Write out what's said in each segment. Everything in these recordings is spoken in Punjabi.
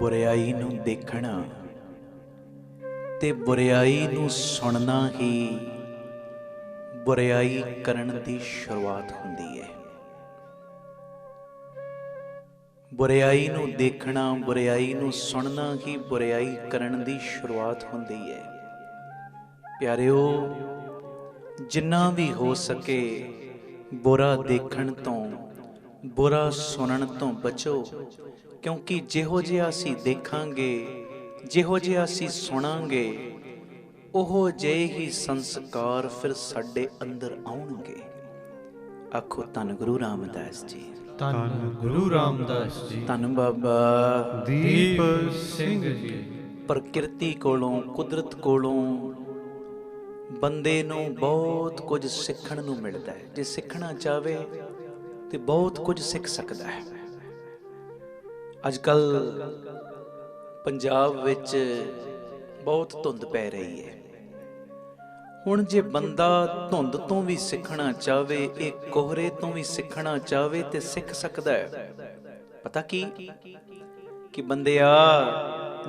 बुराई नूं देखना ते बुराई नूं सुनना ही बुराई करन दी शुरुआत हुंदी है। बुराई नूं देखना बुराई नूं सुनना ही बुराई करन दी शुरुआत हुंदी है। प्यारिओ, जिन्ना भी हो सके बुरा देखण तो बुरा सुनन तो बचो, क्योंकि जिहो जिहा असीं देखांगे जिहो जिहा असीं सुणांगे ओहो ਜਿਹੇ ही संस्कार फिर साडे अंदर आउणगे। आखो धन गुरु रामदास जी। धन गुरु रामदास जी। धन बाबा दीप सिंह जी। प्रकृति कोलों कुदरत कोलों बंदे नूं बहुत कुछ सिੱਖਣ ਨੂੰ मिलता है। जे सिੱਖਣਾ चाहे तो बहुत कुछ सीख सकता है। अजकल पंजाब विच बहुत धुंध पै रही है। हुण जे बंदा धुंध तो भी सीखना चाहे, एक कोहरे तो भी सीखना चाहे तो सीख सकता है। पता कि बंदिया,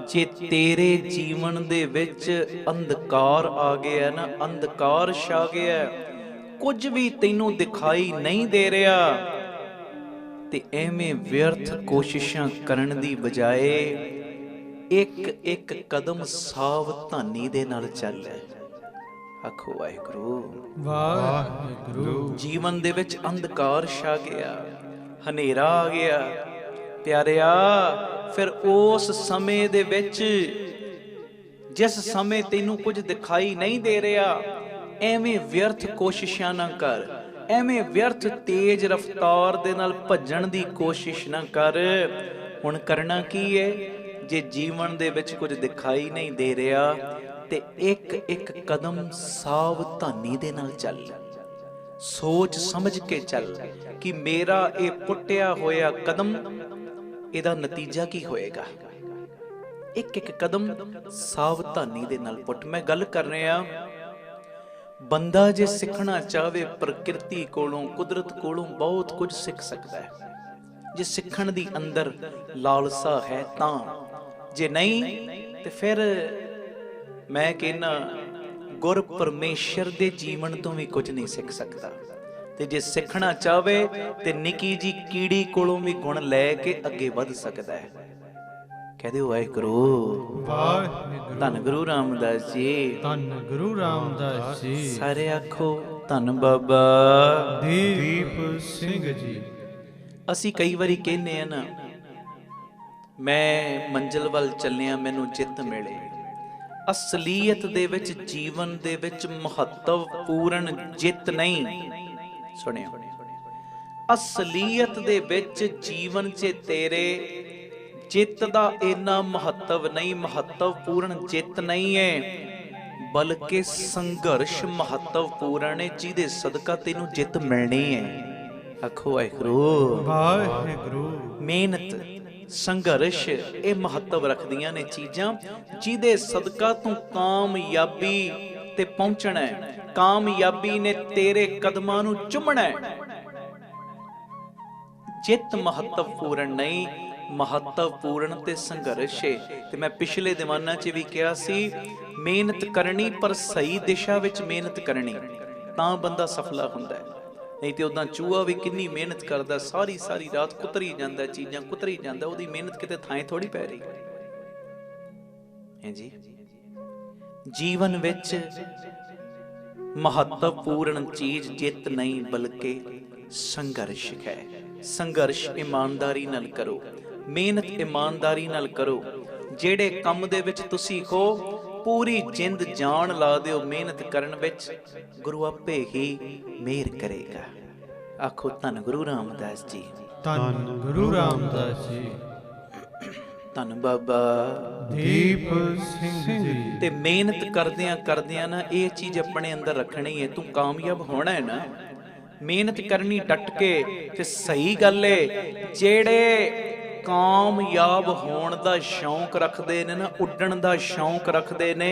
जे तेरे जीवन दे विच अंधकार आ गया ना, अंधकार छा गया, कुछ भी तैनू दिखाई नहीं दे रहा, ते एवें व्यर्थ कोशिशां करन दी बजाए एक एक कदम सावधानी दे नाल चल। आखो वाहिगुरू वाहिगुरू। जीवन दे विच अंधकार छा गया, हनेरा आ गया। प्यारिया, फिर उस समय दे विच जिस समय तैनू कुछ दिखाई नहीं दे रहा, एवें व्यर्थ कोशिशां ना कर, एवें व्यर्थ तेज रफ्तार दे नाल भज्जण दी कोशिश ना कर। हुण करना की है? जे जीवन दे विच कुछ दिखाई नहीं दे रहा ते एक एक कदम सावधानी दे नाल चल, सोच समझ के चल कि मेरा ये पुट्टिया होया कदम इहदा नतीजा की होएगा। एक एक कदम सावधानी दे नाल पुट। मैं गल कर रहा, बंदा जे सीखना चाहे प्रकृति कोलों कुदरत कोलों बहुत कुछ सीख सकता है, जे सीखण दी अंदर लालसा है तां। जे नहीं तो फिर मैं कहना गुर परमेश्वर दे जीवन तो भी कुछ नहीं सीख सकता। ते जे सीखना चाहे तो निकी जी कीड़ी कोलों भी गुण लैके अगे वध सकता है। कह दो वाहिगुरू। धन गुरु रामदास जी। धन गुरु रामदास जी। सारे आखो धन बाबा दीप सिंह जी। असी कई बारी कहने हैं ना, मैं मंजिल वल चलिया मैनू जित मिले। असलीयत दे विच जीवन दे विच महत्वपूर्ण जित नहीं। सुनियो, असलीयत दे विच जीवन च तेरे जित दा इन्ना महत्व नहीं, महत्वपूर्ण जित नहीं है, बल्कि संघर्ष महत्वपूर्ण है, जिहदे सदका तेनू जित मिलनी है। आखो वाहिगुरू वाहिगुरू। मेहनत संघर्ष ये महत्व रखदियां ने चीजां, जिहदे सदका तू कामयाबी ते पहुंचना है। कामयाबी ने तेरे कदमां नू चुमना है। जित महत्वपूर्ण नहीं, महत्वपूर्ण ते संघर्ष है। ते मैं पिछले दीवाना च भी कहा सी, मेहनत करनी पर सही दिशा विच मेहनत करनी, तां बंदा सफला हुंदा है। नहीं तो उदा चूहा भी किन्नी मेहनत करता, सारी सारी रात कुतरी जाता, चीज़ां कुतरी जाता, उसकी मेहनत किते थाएं थोड़ी पै रही है जी। जीवन विच महत्वपूर्ण चीज जित नहीं बल्कि संघर्ष है। संघर्ष ईमानदारी नाल करो, मेहनत ईमानदारी नाल करो। जेड़े काम दे विच तुसी हो पूरी जिंद जान ला दिओ मेहनत करन विच, गुरु आपे ही मेहर करेगा। आखो धन गुरु रामदास जी। धन गुरु रामदास जी। धन बाबा दीप सिंह जी। ते मेहनत करदियां करदियां ना ये चीज अपने अंदर रखनी है। तू कामयाब होना है ना, मेहनत करनी डट के ते सही गल है। जेड़े कामयाब होने का शौक रखते ने ना, उड्डण का शौक रखते ने,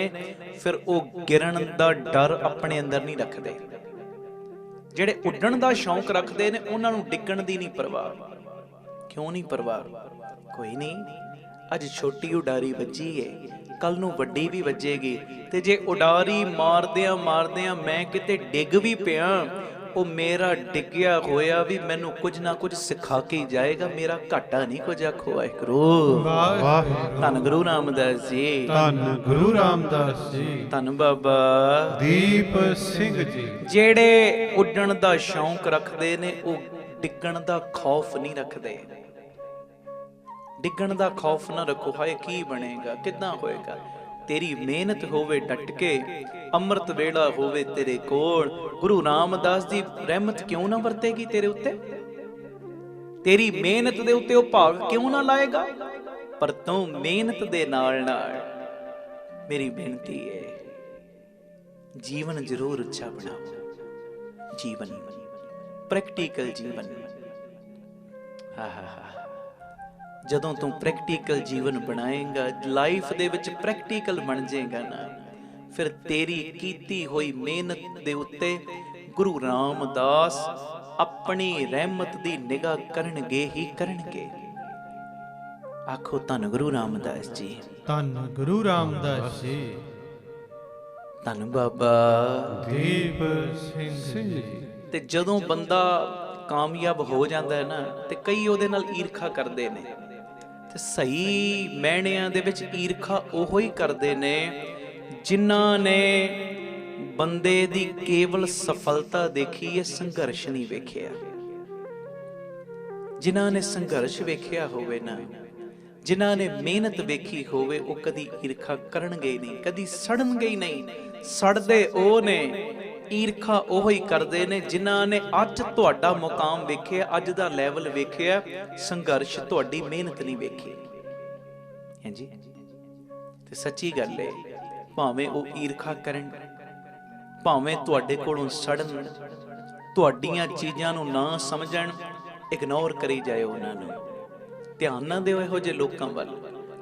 फिर वो गिरन का डर अपने अंदर नहीं रखते। जेड़े उड्डण का शौक रखते ने उन्होंने डिगण की नहीं परवाह। क्यों नहीं परवाह? कोई नहीं, ਅੱਜ ਛੋਟੀ ਉਡਾਰੀ ਵੱਜੀ ਏ, ਕੱਲ ਨੂੰ ਵੱਡੀ ਵੀ ਵੱਜੇਗੀ। ਤੇ ਜੇ ਉਡਾਰੀ ਮਾਰਦਿਆਂ ਮਾਰਦਿਆਂ ਮੈਂ ਕਿਤੇ ਡਿੱਗ ਵੀ ਪਿਆ, ਉਹ ਮੇਰਾ ਡਿੱਗਿਆ ਹੋਇਆ ਵੀ ਮੈਨੂੰ ਕੁਝ ਨਾ ਕੁਝ ਸਿਖਾ ਕੇ ਜਾਏਗਾ, ਮੇਰਾ ਘਾਟਾ ਨਹੀਂ ਕੁਝ। ਆਖੋ ਵਾਹਿਗੁਰੂ। ਵਾਹਿਗੁਰੂ। ਧੰਨ ਗੁਰੂ ਰਾਮਦਾਸ ਜੀ, ਧੰਨ ਗੁਰੂ ਰਾਮਦਾਸ ਜੀ, ਧੰਨ ਬਾਬਾ ਦੀਪ ਸਿੰਘ ਜੀ। ਜਿਹੜੇ ਉੱਡਣ ਦਾ ਸ਼ੌਂਕ ਰੱਖਦੇ ਨੇ ਉਹ ਡਿੱਗਣ ਦਾ ਖੌਫ ਨਹੀਂ ਰੱਖਦੇ। ਡਿੱਗਣ ਦਾ ਖੌਫ ਨਾ ਰੱਖੋ, ਹਾਏ ਕੀ ਬਣੇਗਾ, ਕਿੱਦਾਂ ਹੋਏਗਾ। ਤੇਰੀ ਮਿਹਨਤ ਹੋਵੇ ਡਟ ਕੇ, ਅੰਮ੍ਰਿਤ ਵੇਲਾ ਹੋਵੇ ਤੇਰੇ ਕੋਲ, ਗੁਰੂ ਰਾਮਦਾਸ ਦੀ ਰਹਿਮਤ ਕਿਉਂ ਨਾ ਵਰਤੇਗੀ ਤੇਰੇ ਉੱਤੇ? ਤੇਰੀ ਮਿਹਨਤ ਦੇ ਉੱਤੇ ਉਹ ਭਾਗ ਕਿਉਂ ਨਾ ਲਾਏਗਾ? ਪਰ ਤੂੰ ਮਿਹਨਤ ਦੇ ਨਾਲ ਨਾਲ, ਮੇਰੀ ਬੇਨਤੀ ਹੈ, ਜੀਵਨ ਜ਼ਰੂਰ ਉੱਚਾ ਬਣਾਓ। ਜੀਵਨ ਪ੍ਰੈਕਟੀਕਲ ਜੀਵਨ। ਜਦੋਂ ਤੂੰ ਪ੍ਰੈਕਟੀਕਲ ਜੀਵਨ ਬਣਾਏਗਾ, ਲਾਈਫ ਦੇ ਵਿੱਚ ਪ੍ਰੈਕਟੀਕਲ ਬਣ ਜਾਏਗਾ ਨਾ, ਫਿਰ ਤੇਰੀ ਕੀਤੀ ਹੋਈ ਮਿਹਨਤ ਦੇ ਉੱਤੇ ਗੁਰੂ ਰਾਮਦਾਸ ਆਪਣੀ ਰਹਿਮਤ ਦੀ ਨਿਗਾਹ ਕਰਨਗੇ ਹੀ ਕਰਨਗੇ। ਆਖੋ ਧੰਨ ਗੁਰੂ ਰਾਮਦਾਸ ਜੀ, ਧੰਨ ਗੁਰੂ ਰਾਮਦਾਸ ਜੀ, ਧੰਨ ਬਾਬਾ ਦੀਪ ਸਿੰਘ ਜੀ। ਤੇ ਜਦੋਂ ਬੰਦਾ ਕਾਮਯਾਬ ਹੋ ਜਾਂਦਾ ਹੈ ਨਾ, ਤੇ ਕਈ ਉਹਦੇ ਨਾਲ ਈਰਖਾ ਕਰਦੇ ਨੇ, ਤੇ ਸਹੀ ਮਾਇਨਿਆਂ ਦੇ ਵਿੱਚ ਈਰਖਾ ਉਹੋ ਹੀ ਕਰਦੇ ਨੇ ਜਿਨ੍ਹਾਂ ਨੇ ਬੰਦੇ ਦੀ ਕੇਵਲ ਸਫਲਤਾ ਦੇਖੀ ਹੈ, ਸੰਘਰਸ਼ ਨਹੀਂ ਵੇਖਿਆ। ਜਿਨ੍ਹਾਂ ਨੇ ਸੰਘਰਸ਼ ਵੇਖਿਆ ਹੋਵੇ ਨਾ, ਜਿਨ੍ਹਾਂ ਨੇ ਮਿਹਨਤ ਵੇਖੀ ਹੋਵੇ, ਉਹ ਕਦੀ ਈਰਖਾ ਕਰਨਗੇ ਨਹੀਂ, ਕਦੀ ਸੜਨਗੇ ਹੀ ਨਹੀਂ। ਸੜਦੇ ਉਹ ਨੇ, ਈਰਖਾ ਉਹ ਹੀ ਕਰਦੇ ਨੇ ਜਿਨ੍ਹਾਂ ਨੇ ਅੱਜ ਤੁਹਾਡਾ ਮੁਕਾਮ ਵੇਖਿਆ, ਅੱਜ ਦਾ ਲੈਵਲ ਵੇਖਿਆ, ਸੰਘਰਸ਼ ਤੁਹਾਡੀ ਮਿਹਨਤ ਨਹੀਂ ਵੇਖੀ। ਹਾਂਜੀ, ਤੇ ਸੱਚੀ ਗੱਲ ਹੈ, ਭਾਵੇਂ ਉਹ ਈਰਖਾ ਕਰਨ, ਭਾਵੇਂ ਤੁਹਾਡੇ ਕੋਲੋਂ ਸੜਨ, ਤੁਹਾਡੀਆਂ ਚੀਜ਼ਾਂ ਨੂੰ ਨਾ ਸਮਝਣ, ਇਗਨੋਰ ਕਰੀ ਜਾਏ ਉਹਨਾਂ ਨੂੰ। ਧਿਆਨ ਨਾ ਦਿਓ ਇਹੋ ਜਿਹੇ ਲੋਕਾਂ ਵੱਲ,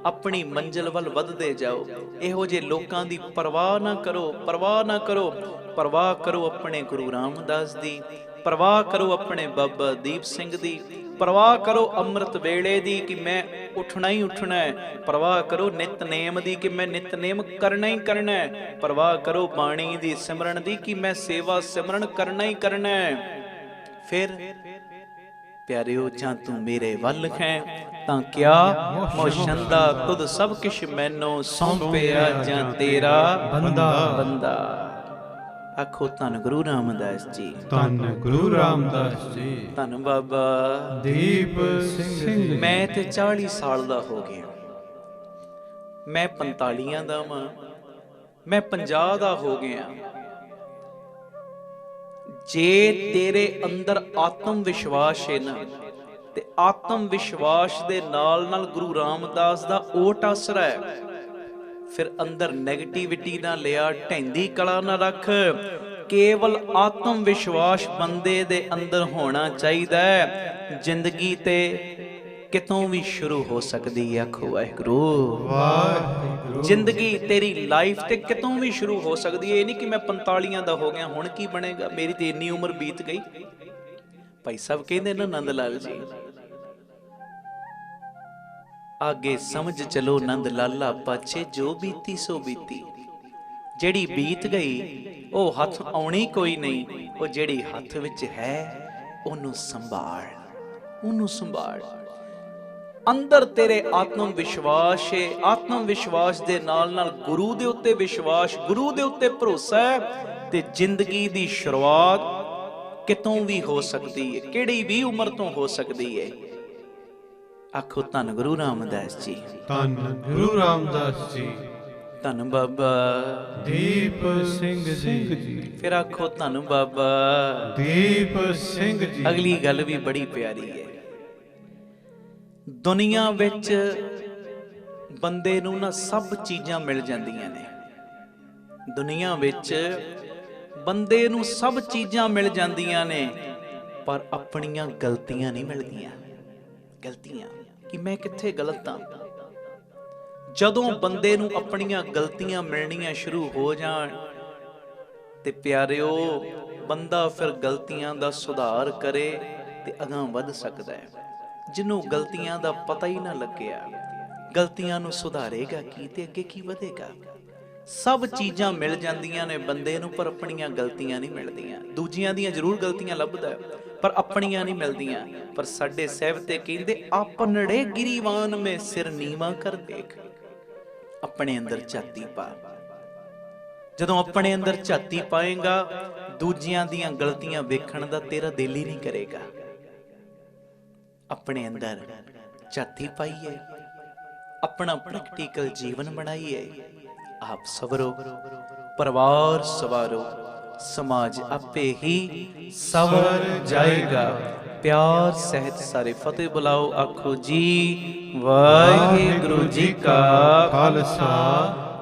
ਆਪਣੀ ਮੰਜ਼ਿਲ ਵੱਲ ਵੱਧਦੇ ਜਾਓ। ਇਹੋ ਜਿਹੇ ਲੋਕਾਂ ਦੀ ਪਰਵਾਹ ਨਾ ਕਰੋ, ਪਰਵਾਹ ਨਾ ਕਰੋ। ਪਰਵਾਹ ਕਰੋ ਆਪਣੇ ਗੁਰੂ ਰਾਮਦਾਸ ਦੀ, ਪਰਵਾਹ ਕਰੋ ਆਪਣੇ ਬਾਬਾ ਦੀਪ ਸਿੰਘ ਦੀ, ਪਰਵਾਹ ਕਰੋ ਅੰਮ੍ਰਿਤ ਵੇਲੇ ਦੀ ਕਿ ਮੈਂ ਉੱਠਣਾ ਹੀ ਉੱਠਣਾ ਹੈ, ਪਰਵਾਹ ਕਰੋ ਨਿਤਨੇਮ ਦੀ ਕਿ ਮੈਂ ਨਿਤਨੇਮ ਕਰਨਾ ਹੀ ਕਰਨਾ ਹੈ, ਪਰਵਾਹ ਕਰੋ ਬਾਣੀ ਦੀ ਸਿਮਰਨ ਦੀ ਕਿ ਮੈਂ ਸੇਵਾ ਸਿਮਰਨ ਕਰਨਾ ਹੀ ਕਰਨਾ ਹੈ। ਫਿਰ ਪਿਆਰਿਓ, ਜਾਂ ਤੂੰ ਮੇਰੇ ਵੱਲ ਹੈ ਤਾਂ ਕਿਆ ਮੋਸ਼ੰਦਾ, ਤੁਧ ਸਭ ਕਿਛ ਮੈਨੂੰ ਸੌਂਪਿਆ, ਜਾਂ ਤੇਰਾ ਬੰਦਾ। ਆਖੋ ਧੰਨ ਗੁਰੂ ਰਾਮਦਾਸ ਜੀ, ਧੰਨ ਗੁਰੂ ਰਾਮਦਾਸ ਜੀ, ਧੰਨ ਬਾਬਾ ਦੀਪ ਸਿੰਘ ਜੀ। ਮੈਂ ਤੇ 40 ਸਾਲ ਦਾ ਹੋ ਗਿਆ, ਮੈਂ 45 ਦਾ ਵਾਂ, ਮੈਂ 50 ਦਾ ਹੋ ਗਿਆ। ਜੇ ਤੇਰੇ ਅੰਦਰ ਆਤਮ ਵਿਸ਼ਵਾਸ ਹੈ ਨਾ, ਤੇ ਆਤਮ ਵਿਸ਼ਵਾਸ ਦੇ ਨਾਲ ਨਾਲ ਗੁਰੂ ਰਾਮਦਾਸ ਦਾ ਓਟ ਆਸਰਾ ਹੈ, ਫਿਰ ਅੰਦਰ ਨੈਗੇਟਿਵਿਟੀ ਨਾ ਲਿਆ, ਢੈਂਦੀ ਕਲਾ ਨਾ ਰੱਖ। ਕੇਵਲ ਆਤਮ ਵਿਸ਼ਵਾਸ ਬੰਦੇ ਦੇ ਅੰਦਰ ਹੋਣਾ ਚਾਹੀਦਾ ਹੈ। ਜ਼ਿੰਦਗੀ ਤੇ ਕਿਤੋਂ ਵੀ ਸ਼ੁਰੂ ਹੋ ਸਕਦੀ ਹੈ। ਆਖੋ ਵਾਹਿਗੁਰੂ। ਵਾਹਿਗੁਰੂ। ਜ਼ਿੰਦਗੀ ਤੇਰੀ ਲਾਈਫ ਤੇ ਕਿਤੋਂ ਵੀ ਸ਼ੁਰੂ ਹੋ ਸਕਦੀ ਹੈ। ਇਹ ਨਹੀਂ ਕਿ ਮੈਂ 45 ਦਾ ਹੋ ਗਿਆ, ਹੁਣ ਕੀ ਬਣੇਗਾ, ਮੇਰੀ ਤੇ ਇੰਨੀ ਉਮਰ ਬੀਤ ਗਈ। ਭਾਈ ਸਾਹਿਬ ਕਹਿੰਦੇ ਨਾ ਨੰਦ ਲਾਲ ਜੀ, ਆਗੇ ਸਮਝ ਚਲੋ ਨੰਦ ਲਾਲਾ, ਪਾਛੇ ਜੋ ਬੀਤੀ ਸੋ ਬੀਤੀ। ਜਿਹੜੀ ਬੀਤ ਗਈ ਉਹ ਹੱਥ ਆਉਣੀ ਕੋਈ ਨਹੀਂ, ਉਹ ਜਿਹੜੀ ਹੱਥ ਵਿੱਚ ਹੈ ਉਹਨੂੰ ਸੰਭਾਲ, ਉਹਨੂੰ ਸੰਭਾਲ। ਅੰਦਰ ਤੇਰੇ ਆਤਮ ਵਿਸ਼ਵਾਸ ਹੈ, ਆਤਮ ਵਿਸ਼ਵਾਸ ਦੇ ਨਾਲ ਨਾਲ ਗੁਰੂ ਦੇ ਉੱਤੇ ਵਿਸ਼ਵਾਸ, ਗੁਰੂ ਦੇ ਉੱਤੇ ਭਰੋਸਾ ਹੈ, ਤੇ ਜ਼ਿੰਦਗੀ ਦੀ ਸ਼ੁਰੂਆਤ ਕਿਤੋਂ ਵੀ ਹੋ ਸਕਦੀ ਹੈ, ਕਿਹੜੀ ਵੀ ਉਮਰ ਤੋਂ ਹੋ ਸਕਦੀ ਹੈ। ਆਖੋ ਧੰਨ ਗੁਰੂ ਰਾਮਦਾਸ ਜੀ, ਧੰਨ ਗੁਰੂ ਰਾਮਦਾਸ ਜੀ, ਧੰਨ ਬਾਬਾ ਦੀਪ ਸਿੰਘ ਜੀ। ਫਿਰ ਆਖੋ ਧੰਨ ਬਾਬਾ ਦੀਪ ਸਿੰਘ ਜੀ। ਅਗਲੀ ਗੱਲ ਵੀ ਬੜੀ ਪਿਆਰੀ ਹੈ। ਦੁਨੀਆ ਵਿੱਚ ਬੰਦੇ ਨੂੰ ਨਾ ਸਭ ਚੀਜ਼ਾਂ ਮਿਲ ਜਾਂਦੀਆਂ ਨੇ। ਦੁਨੀਆ ਵਿੱਚ ਬੰਦੇ ਨੂੰ ਸਭ ਚੀਜ਼ਾਂ ਮਿਲ ਜਾਂਦੀਆਂ ਨੇ, ਪਰ ਆਪਣੀਆਂ ਗਲਤੀਆਂ ਨਹੀਂ ਮਿਲਦੀਆਂ। ਗਲਤੀਆਂ ਕਿ ਮੈਂ ਕਿੱਥੇ ਗਲਤ ਹਾਂ। ਜਦੋਂ ਬੰਦੇ ਨੂੰ ਆਪਣੀਆਂ ਗਲਤੀਆਂ ਮਿਲਣੀਆਂ ਸ਼ੁਰੂ ਹੋ ਜਾਣ, ਤੇ ਪਿਆਰਿਓ, ਬੰਦਾ ਫਿਰ ਗਲਤੀਆਂ ਦਾ ਸੁਧਾਰ ਕਰੇ ਤੇ ਅਗਾਂਹ ਵੱਧ ਸਕਦਾ ਹੈ। ਜਿਹਨੂੰ ਗਲਤੀਆਂ ਦਾ ਪਤਾ ਹੀ ਨਾ ਲੱਗਿਆ, ਗਲਤੀਆਂ ਨੂੰ ਸੁਧਾਰੇਗਾ ਕੀ ਤੇ ਅੱਗੇ ਕੀ ਵਧੇਗਾ। ਸਭ ਚੀਜ਼ਾਂ ਮਿਲ ਜਾਂਦੀਆਂ ਨੇ ਬੰਦੇ ਨੂੰ, ਪਰ ਆਪਣੀਆਂ ਗਲਤੀਆਂ ਨਹੀਂ ਮਿਲਦੀਆਂ। ਦੂਜਿਆਂ ਦੀਆਂ ਜ਼ਰੂਰ ਗਲਤੀਆਂ ਲੱਭਦਾ ਪਰ ਆਪਣੀਆਂ ਨਹੀਂ ਮਿਲਦੀਆਂ। ਪਰ ਸਾਡੇ ਸਾਹਿਬ ਤੇ ਕਹਿੰਦੇ ਆਪਨੜੇ ਗਿਰੀਵਾਨ ਮੇ ਸਿਰ ਨੀਵਾਂ ਕਰ ਦੇਖ। ਆਪਣੇ ਅੰਦਰ ਝਾਤੀ ਪਾ। ਜਦੋਂ ਆਪਣੇ ਅੰਦਰ ਝਾਤੀ ਪਾਏਗਾ ਦੂਜਿਆਂ ਦੀਆਂ ਗਲਤੀਆਂ ਵੇਖਣ ਦਾ ਤੇਰਾ ਦਿਲ ਹੀ ਨਹੀਂ ਕਰੇਗਾ। ਆਪਣੇ ਅੰਦਰ ਝਾਤੀ ਪਾਈਏ, ਆਪਣਾ ਪ੍ਰੈਕਟੀਕਲ ਜੀਵਨ ਬਣਾਈਏ। ਆਪ ਸਵਰੋ, ਪਰਿਵਾਰ ਸਵਾਰੋ, ਸਮਾਜ ਆਪੇ ਹੀ ਸਵਰ ਜਾਏਗਾ। ਪਿਆਰ ਸਹਿਤ ਸਾਰੇ ਫਤਿਹ ਬੁਲਾਓ। ਆਖੋ ਜੀ ਵਾਹਿਗੁਰੂ ਜੀ ਕਾ ਖਾਲਸਾ,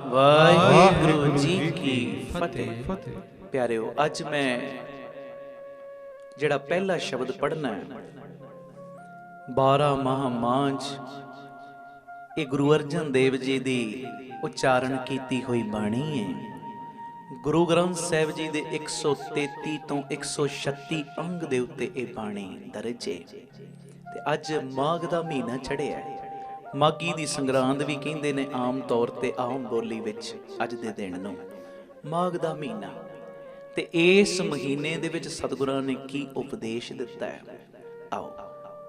ਵਾਹਿਗੁਰੂ ਜੀ ਕੀ ਫਤਿਹ। ਪਿਆਰਿਓ, ਅੱਜ ਮੈਂ ਜਿਹੜਾ ਪਹਿਲਾ ਸ਼ਬਦ ਪੜ੍ਹਨਾ ਹੈ 12 ਮਹਾਂਮਾਂਝ, ਇਹ ਗੁਰੂ ਅਰਜਨ ਦੇਵ ਜੀ ਦੀ ਉਚਾਰਨ ਕੀਤੀ ਹੋਈ ਬਾਣੀ ਹੈ। ਗੁਰੂ ਗ੍ਰੰਥ ਸਾਹਿਬ ਜੀ ਦੇ 133 ਤੋਂ 136 ਅੰਗ ਦੇ ਉੱਤੇ ਇਹ ਬਾਣੀ ਦਰਜ ਹੈ। ਤੇ ਅੱਜ ਮਾਘ ਦਾ ਮਹੀਨਾ ਚੜ੍ਹਿਆ। ਮਾਘੀ ਦੀ ਸੰਗਰਾਂਦ ਵੀ ਕਹਿੰਦੇ ਨੇ ਆਮ ਤੌਰ ਤੇ, ਆਮ ਬੋਲੀ ਵਿੱਚ ਅੱਜ ਦੇ ਦਿਨ ਨੂੰ ਮਾਘ ਦਾ ਮਹੀਨਾ। ਤੇ ਇਸ ਮਹੀਨੇ ਦੇ ਵਿੱਚ ਸਤਿਗੁਰਾਂ ਨੇ ਕੀ ਉਪਦੇਸ਼ ਦਿੱਤਾ ਹੈ, ਆਓ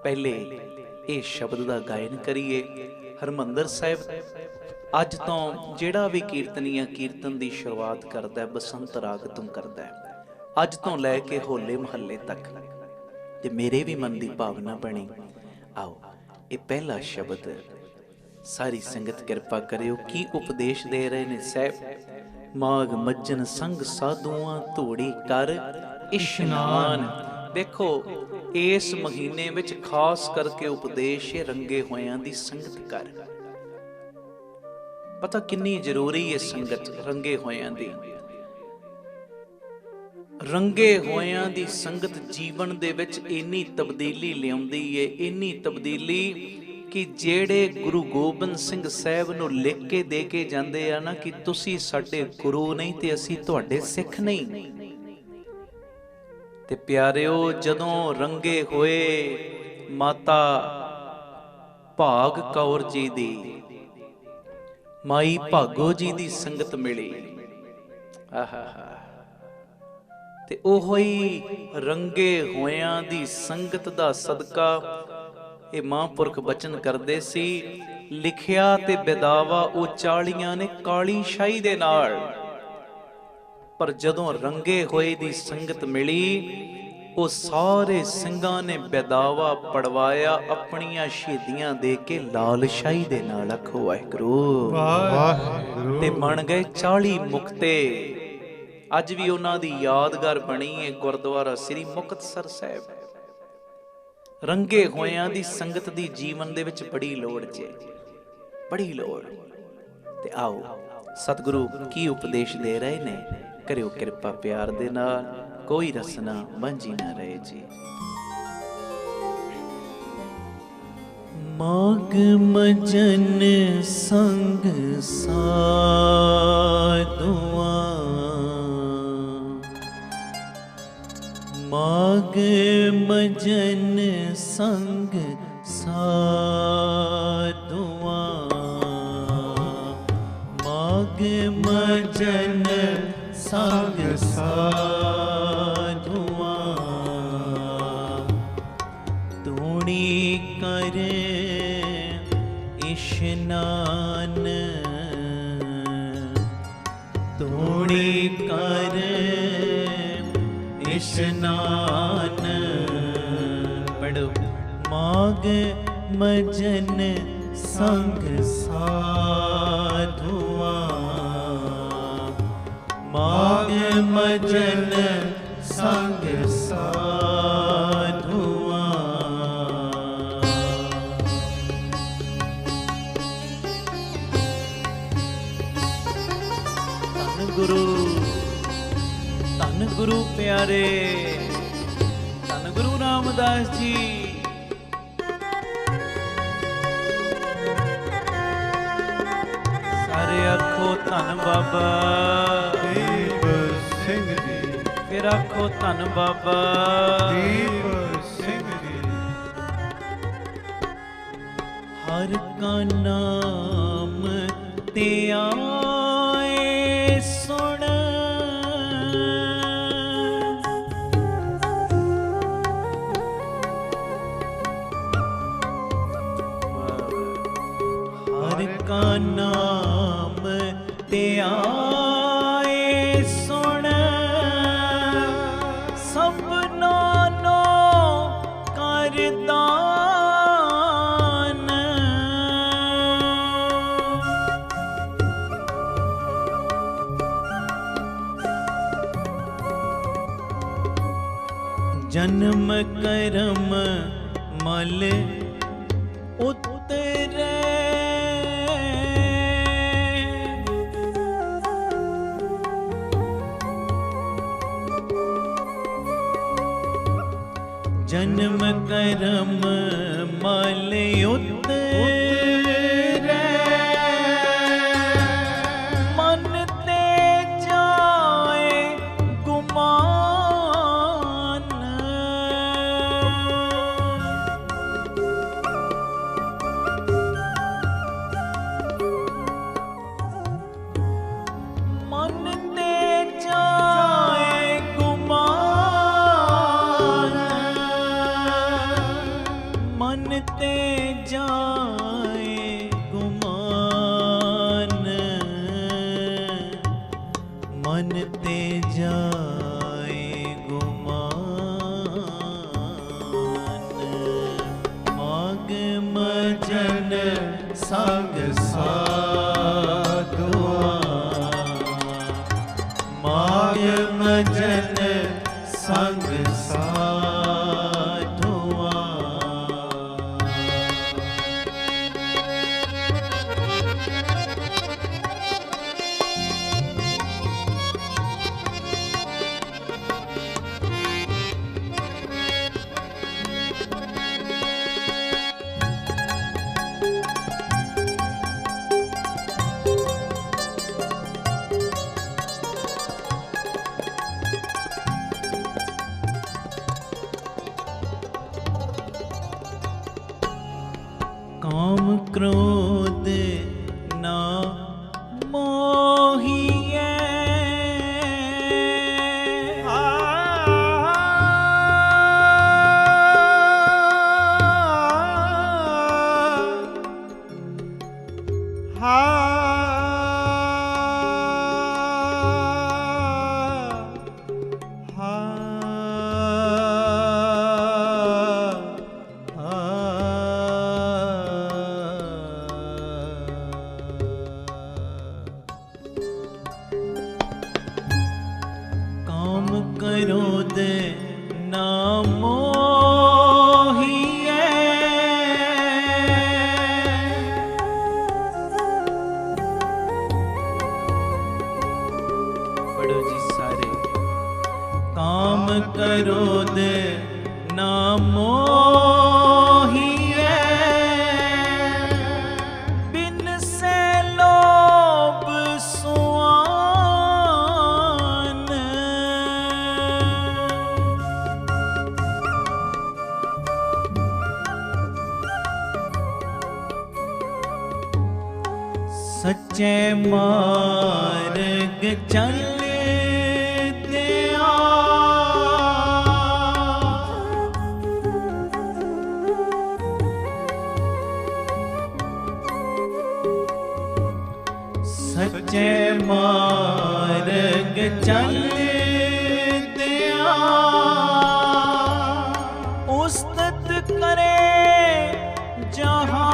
ਪਹਿਲੇ ਇਹ ਸ਼ਬਦ ਦਾ ਗਾਇਨ ਕਰੀਏ। ਹਰਿਮੰਦਰ ਸਾਹਿਬ ਅੱਜ ਤੋਂ ਜਿਹੜਾ ਵੀ ਕੀਰਤਨੀਆ ਕੀਰਤਨ ਦੀ ਸ਼ੁਰੂਆਤ ਕਰਦਾ ਬਸੰਤ ਰਾਗ ਤੋਂ ਕਰਦਾ, ਅੱਜ ਤੋਂ ਲੈ ਕੇ ਹੋਲੇ ਮਹੱਲੇ ਤੱਕ, ਜੇ ਮੇਰੇ ਵੀ ਮਨ ਦੀ ਭਾਵਨਾ ਬਣੀ। ਆਓ ਇਹ ਪਹਿਲਾ ਸ਼ਬਦ ਸਾਰੀ ਸੰਗਤ ਕਿਰਪਾ ਕਰਿਓ। ਕੀ ਉਪਦੇਸ਼ ਦੇ ਰਹੇ ਨੇ ਸਾਹਿਬ। ਮਾਘ ਮੱਝਨ ਸੰਗ ਸਾਧੂਆਂ ਧੂੜੀ ਕਰ ਇਸ਼ਨਾਨ। ਦੇਖੋ ਇਸ ਮਹੀਨੇ ਵਿੱਚ ਖਾਸ ਕਰਕੇ ਉਪਦੇਸ਼ ਰੰਗੇ ਹੋਇਆਂ ਦੀ ਸੰਗਤ ਕਰ। ਪਤਾ ਕਿੰਨੀ ਜ਼ਰੂਰੀ ਹੈ ਸੰਗਤ ਰੰਗੇ ਹੋਇਆਂ ਦੀ। ਰੰਗੇ ਹੋਇਆਂ ਦੀ ਸੰਗਤ ਜੀਵਨ ਦੇ ਵਿੱਚ ਇੰਨੀ ਤਬਦੀਲੀ ਲਿਆਉਂਦੀ ਏ, ਇੰਨੀ ਤਬਦੀਲੀ ਕਿ ਜਿਹੜੇ ਗੁਰੂ ਗੋਬਿੰਦ ਸਿੰਘ ਸਾਹਿਬ ਨੂੰ ਲਿਖ ਕੇ ਦੇ ਕੇ ਜਾਂਦੇ ਆ ਨਾ ਕਿ ਤੁਸੀਂ ਸਾਡੇ ਗੁਰੂ ਨਹੀਂ ਤੇ ਅਸੀਂ ਤੁਹਾਡੇ ਸਿੱਖ ਨਹੀਂ। ਤੇ ਪਿਆਰਿਓ, ਜਦੋਂ ਰੰਗੇ ਹੋਏ ਮਾਤਾ ਭਾਗ ਕੌਰ ਜੀ ਦੀ, ਮਾਈ ਭਾਗੋ ਜੀ ਦੀ ਸੰਗਤ ਮਿਲੀ, ਆਹਾ, ਤੇ ਉਹੋ ਹੀ ਰੰਗੇ ਹੋਇਆਂ ਦੀ ਸੰਗਤ ਦਾ ਸਦਕਾ ਇਹ ਮਹਾਂਪੁਰਖ ਬਚਨ ਕਰਦੇ ਸੀ, ਲਿਖਿਆ ਤੇ ਬਿਦਾਵਾ ਉਹ 40 ਨੇ ਕਾਲੀ ਸ਼ਾਹੀ ਦੇ ਨਾਲ। ਪਰ ਜਦੋਂ ਰੰਗੇ ਹੋਏ ਦੀ ਸੰਗਤ ਮਿਲੀ, ਉਹ ਸਾਰੇ ਸਿੰਘਾਂ ਨੇ ਬਿਦਾਵਾ ਪੜਵਾਇਆ ਆਪਣੀਆਂ ਸ਼ਹੀਦੀਆਂ ਦੇ ਕੇ ਲਾਲ ਸ਼ਾਹੀ ਦੇ ਨਾਲ। ਆਖੋ ਵਾਹਿਗੁਰੂ ਵਾਹਿਗੁਰੂ। ਤੇ ਬਣ ਗਏ 40 ਮੁਕਤੇ। ਅੱਜ ਵੀ ਉਹਨਾਂ ਦੀ ਯਾਦਗਾਰ ਬਣੀ ਹੈ ਗੁਰਦੁਆਰਾ ਸ੍ਰੀ ਮੁਕਤਸਰ ਸਾਹਿਬ। ਰੰਗੇ ਹੋਇਆਂ ਦੀ ਸੰਗਤ ਦੀ ਜੀਵਨ ਦੇ ਵਿੱਚ ਬੜੀ ਲੋੜ ਜੇ, ਬੜੀ ਲੋੜ। ਤੇ ਆਓ ਸਤਿਗੁਰੂ ਕੀ ਉਪਦੇਸ਼ ਦੇ ਰਹੇ ਨੇ, ਕਰਿਓ ਕਿਰਪਾ ਪਿਆਰ ਦੇ ਨਾਲ, ਕੋਈ ਰਸਨਾ ਵਾਂਝੀ ਨਾ ਰਹੇ ਜੀ। ਮਾਘ ਮੱਝਨ ਸੰਗ ਸਾਧੂਆਂ, ਮਾਘ ਮੱਝਨ ਸੰਗ ਸਾਧੂਆਂ, ਮਾਘ ਮੱਝਨ ਸੰਗ ਸਾਧੂਆਂ, ਧੂਣੀ ਕਰ ਇਸ਼ਨਾਨ, ਧੂਣੀ ਕਰ ਇਸ਼ਨਾਨ। ਪੜੋ ਮਾਘ ਮੱਝਨ ਸੰਗ ਸਾਧੂਆਂ, ਮਾਘ ਮੱਝਨ ਸੰਗ ਸਾਧੂਆਂ। ਧੰਨ ਗੁਰੂ, ਧੰਨ ਗੁਰੂ ਪਿਆਰੇ, ਧੰਨ ਗੁਰੂ ਰਾਮਦਾਸ ਜੀ। ਸਾਰੇ ਆਖੋ ਧੰਨ ਬਾਬਾ ਦੀਪ ਸਿੰਘ ਜੀ। ਫਿਰ ਆਖੋ ਧੰਨ ਬਾਬਾ ਦੀਪ ਸਿੰਘ ਜੀ। हर का नाम ते आए सुन, हर का नाम ते आए सुन, सबना नो करदा जन्म करम मल उतरे, जन्म करम मल उतरे, मन ते जाए गुमान, मन ते जाए गुमान, मन ते जाए गुमान, मन ते जाए गुमान, माग मजन संग साधुआ, माग मजन संग साधुआ, काम क्रोध ना मोहिए, काम क्रोध ना मोहिए, पढ़ो जी सारे, काम क्रोध ना मोहिए, बिन से लोभ सुआन, सच्चे मार्ग चल दिया, सच्चे मार्ग चल दिया, उस्तत करे जहान,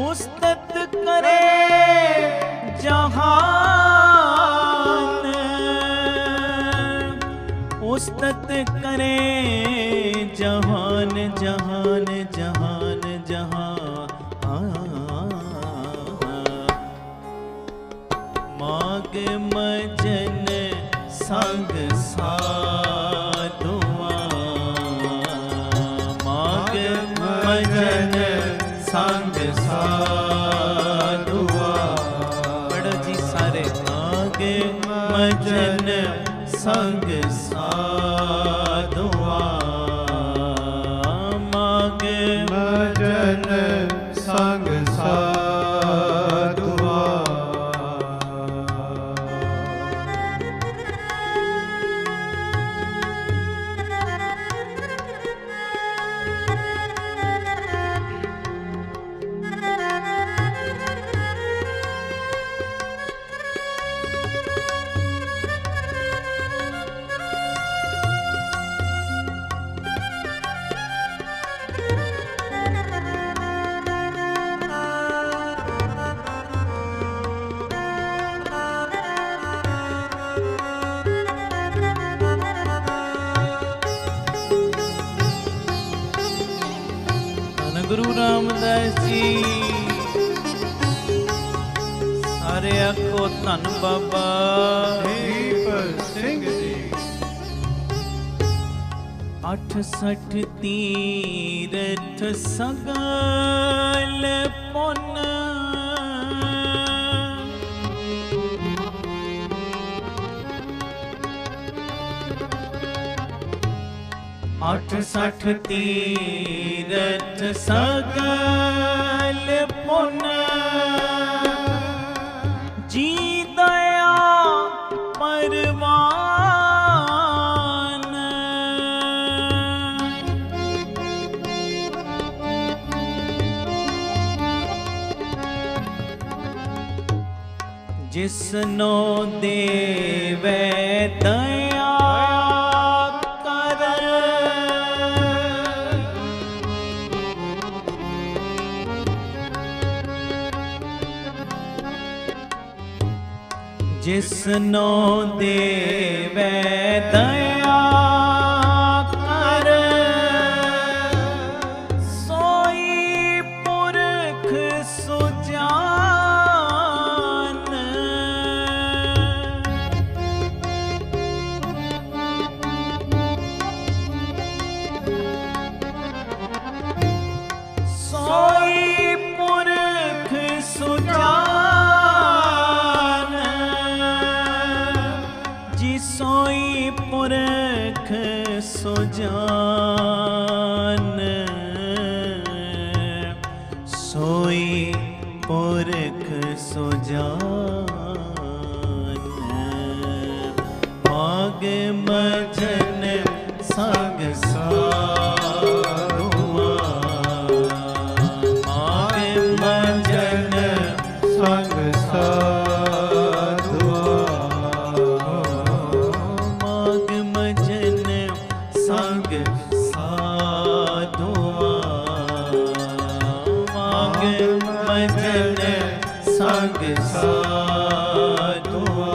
उस्तत करे जहान, उस्तत करे जहान जहान जहान जहान, माग मजन संग साधुआ, माग मजन संग साधुआ, पढ़ो जी सारे, मजन संग साधुआ माग मजन संग साधुआ गुरु रामदास जी सारे आखो धन बाबा दीप सिंह जी 68 तीरथ सगल पुन 68 तीरथ सगल पुन जी दया परवान जिसनो देवे दया जिसनो देवे दया कर सोई पुरख सुजान सोई पुरख सुजान सोई पुरख सुजान सोई पुरख सुजान माग मजन संग साधुआ माग मजन संग संग साधुआ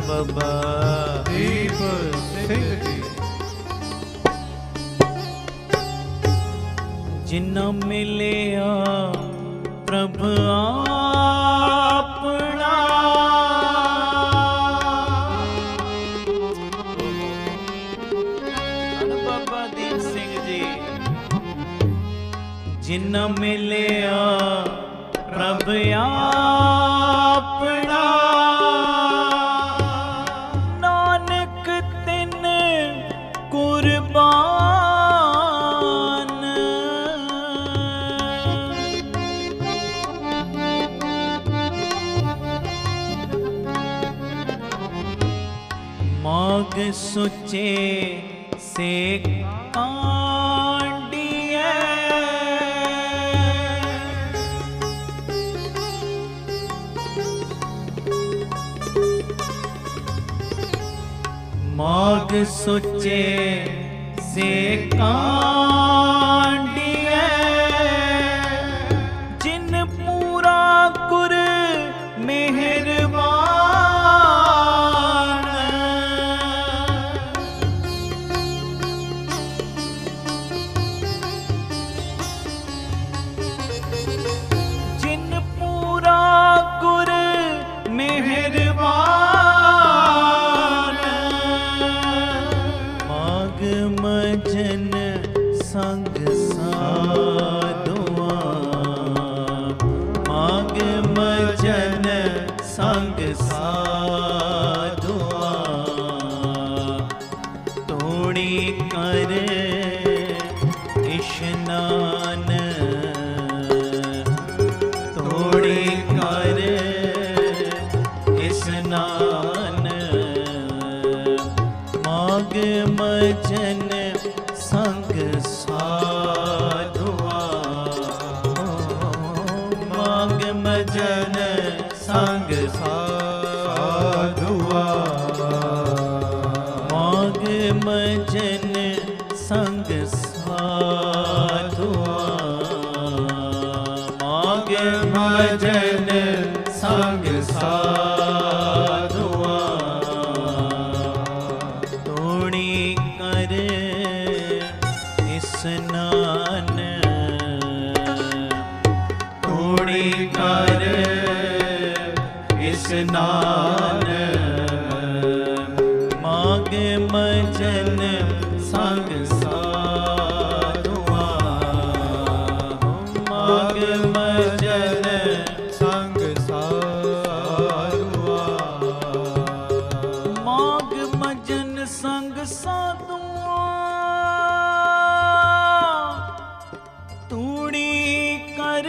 बाबा दीप सिंह जी जिन्ना मिलिया प्रभु आपना बाबा दीप सिंह जी जिन्ना मिलिया प्रभु आपना कुर्बान माग सुचे से कांडिए माग सुचे से कांडिए माग मजन संग साधुआ, माग मजन संग साधुआ, माग मजन संग साधुआ, माग मजन संग साधुआ, तोड़ी कर स्नान, तोड़ी कर स्नान, माग मजन संग साधुआ, माग मजन संग साधुआ, माग मजन संग साधुआ, तूड़ी कर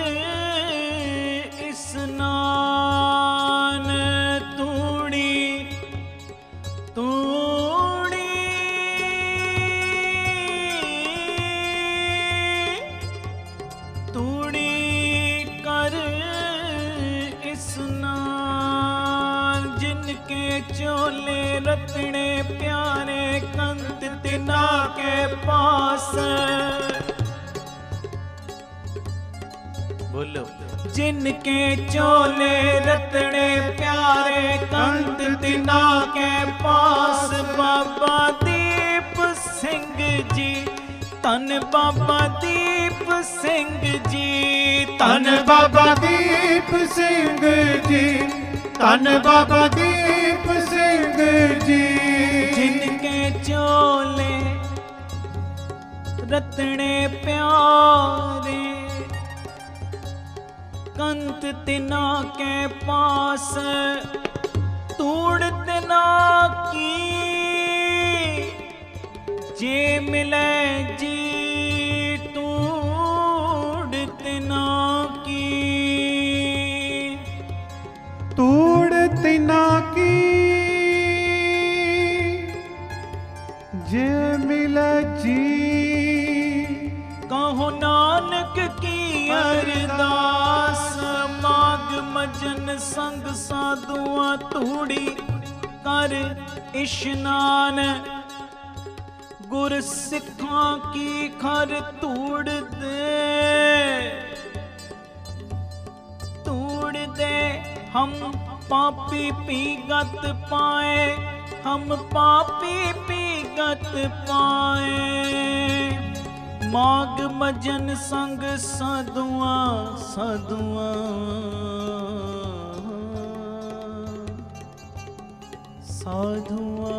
स्नान, तूड़ी तूड़ी तूड़ी कर स्नान, जिनके चोले रतने प्यारे कंत तिना के पास, बोलो जिनके चोले रतने प्यारे कंत तिना के पास, बाबा दीप सिंह जी, धन बाबा दीप सिंह जी, धन बाबा दीप सिंह जी, धन बाबा दीप सिंह जी, जिनके चोले रतने प्यारे कंत तिना के पास, तूड़ तिना की जे मिले जी, तूड़ तिना की, तूड़ तिना की जे मिले जी, कहो नानक की अरदास, माग मजन संग साधुआ, तूड़ी कर इशनान, गुर सिखां की खर तूड़ दे, हम पापी पीगत पाए, हम पापी पीगत पाए, माग मजन संग साधुआ, साधुआ, साधुआ,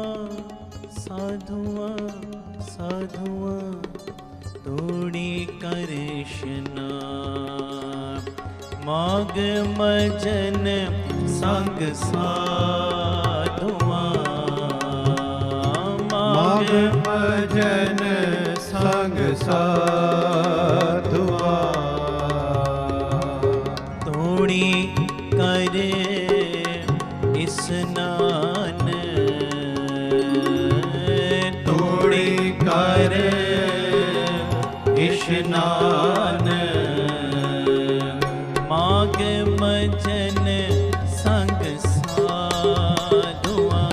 साधुआ, साधुआ, तोड़ी कृष्णा, माग मजन संग साधुआ, माग मजन संग साधुआ, तोड़ी कर स्नान, तोड़ी कर स्नान, माग मजन संग साधुआ,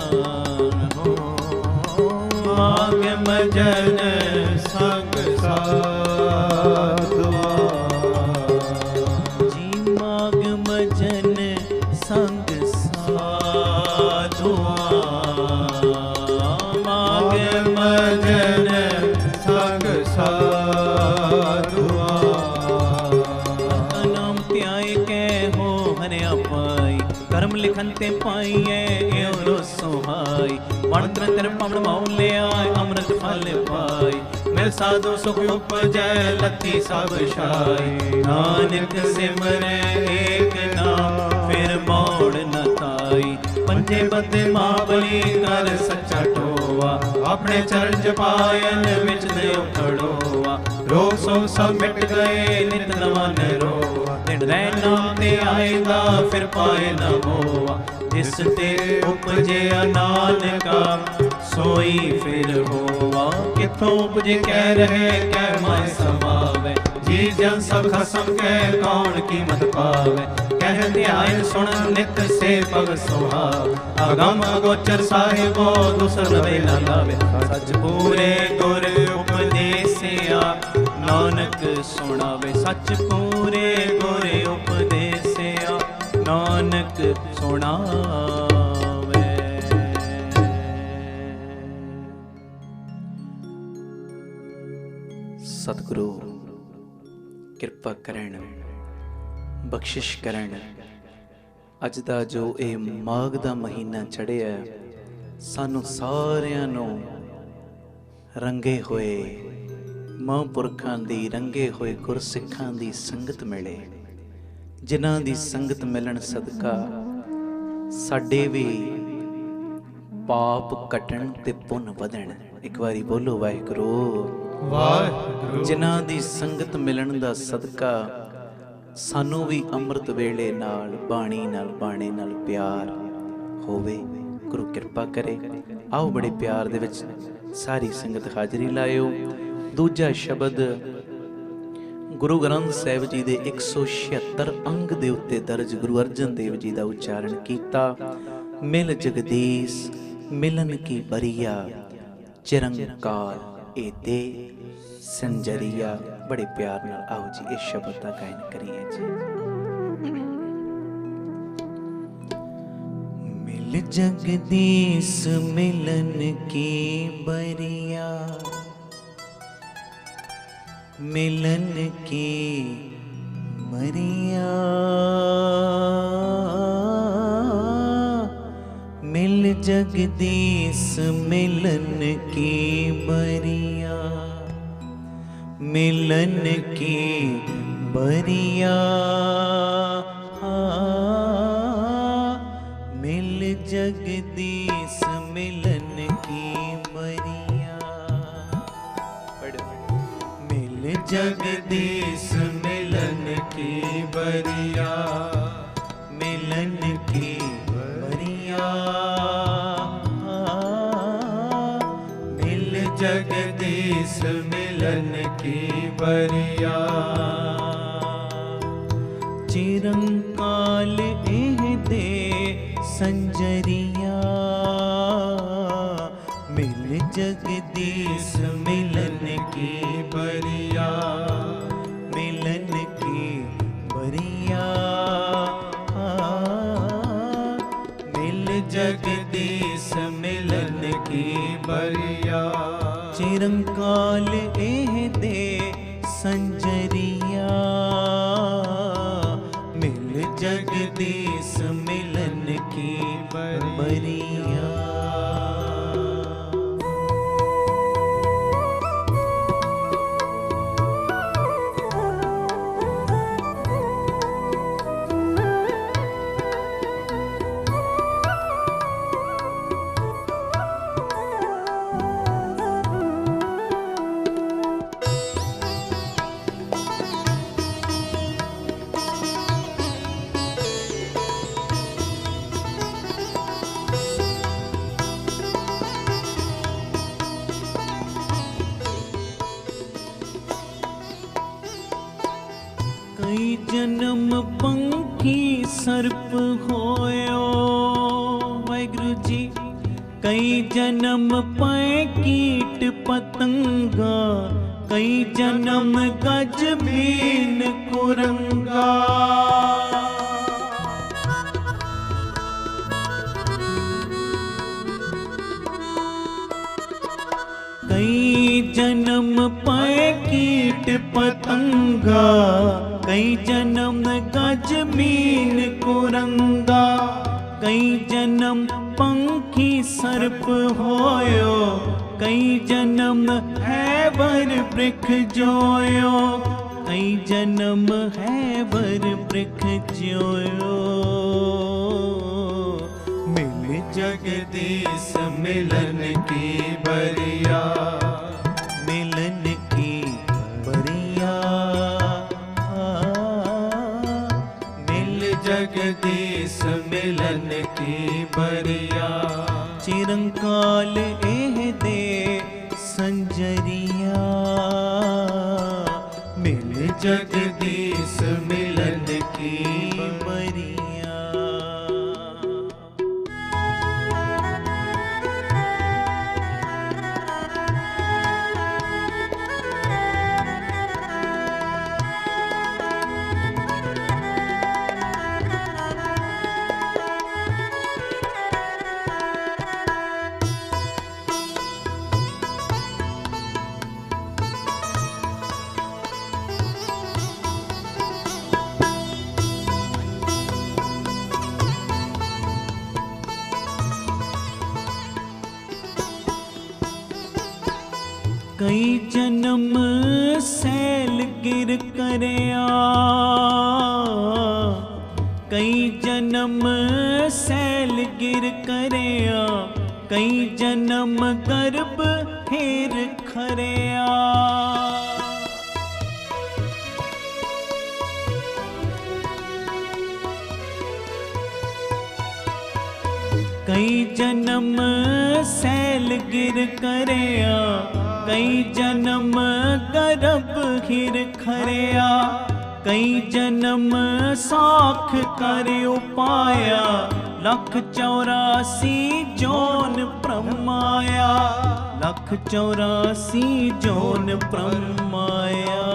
माग मजन संग साधुआ, जी माग मजन संग साधुआ, माग मजन संग साधुआ, नाम प्याए के हो हरिया पाई, कर्म लिखन ते पाइए एवरो सोहाई, मणत्र तेरे पवन मौले आए, अमृत फल पाई, मिल साधु सुख उपजै, लती सब छाई, नानक सिमरै एक नाम, फिर मोड़ न ताई, पंजे बदे मावली कर सच्चा टोआ, अपने चरण जपायन विच देव खड़ोआ, रोग सो सब मिट गए नित नवा रोआ, दिन रैन नाम ते आएगा फिर पाए न होआ, जिस ते उपजया नानका सोई फिर होवा। किथों उपजे कह रहे कै माय समावे, जी जन सब खसम कह कौन कीमत पावे। कह ध्यान सुन नित से पग सुहाव, अगम अगोचर साहिबो दूसर वेला लावे। सच पूरे गुर उपदेसिया नानक सुनावे, सच पूरे गुर उपदेसिया नानक सुनावे। सतगुरु किरपा करन, बख्शिश करन। अज दा जो ये माघ दा महीना चढ़िया, सानू सारियां नू रंगे होए महापुरखां दी, रंगे होए गुरसिखां दी संगत मिले, जिन्हां दी संगत मिलन सदका साडे भी पाप कटण ते पुन वधण। एक बारी बोलो वाहिगुरू वाहिगुरू। जिन्हां दी संगत मिलन दा सदका सानू भी अमृत वेले नाल बाणी नाल बाणे नाल प्यार होवे। गुरु किरपा करे। आओ बड़े प्यार दे विच सारी संगत हाजरी लायो। दूजा शब्द गुरु ग्रंथ साहिब जी दे 176 अंग दे उत्ते दर्ज गुरु अर्जन देव जी दा उच्चारण कीता। मिल जगदीश मिलन की बरिया, चिरंकाल ए दे संजरिया। बड़े प्यार नाल आओ जी इस शब्द का गायन करिए जी। मिल जगदीश मिलन की बरिया, मिलन की बरिया। मिल जगदीश मिलन की बरिया, मिलन की बरिया। मिल जगदीश मिलन की बरिया, मिल जगदीश मिलन की बरिया, मिलन की बरिया। मिल जगदीश मिलन की बरिया। चिरंकाल एह दे संजरिया, मिल जगदीश मिलन की बरिया, मिलन की बरिया। मिल जगदीश मिलन की बरिया। चिरंकाल एह दे संजरिया, मिल जगदीश मिलन की बरिया। कई जन्म पंखी सर्प होयो, वाहिगुरु जी। कई जन्म पाए कीट पतंगा, कई जन्म गज बीन कुरंगा। कई जन्म पाए कीट पतंगा, कई जन्म गज मीन कुरंगा। कई जन्म पंखी सर्प होयो, कई जन्म है वर वृक्ष जोयो, कई जन्म है वर वृक्ष जोयो। मिल जगदीश मिलन की बरिया, मिलन की बरिया। मिल जगदीश मिलन की कई जन्म सैल गिर करया, कई जन्म सैल गिर करया, कई जन्म गर्भ हेर खरया। कई जन्म सैल गिर करया, कई जन्म गर्भ हिर खरया, कई जन्म साख कर उपाया, 184 जोन प्रमाया, 184 जोन प्रमाया।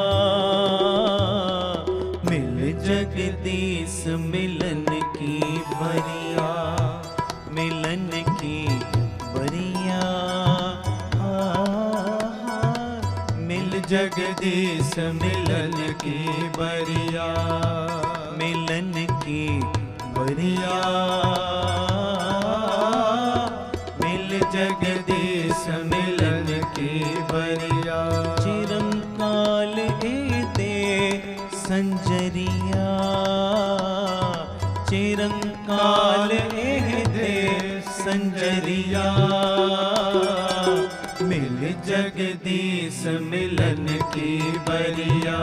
मिल जगदीश मिलन की बरिया, मिलन की बरिया। मिल जगदीश मिलन की बरिया, मिलन की बरिया। मिल जगदीश मिलन की बरिया। चिरंकाल ए दे संजरिया, चिरंकाल ए दे संजरिया। मिल जगदीश मिलन की बरिया,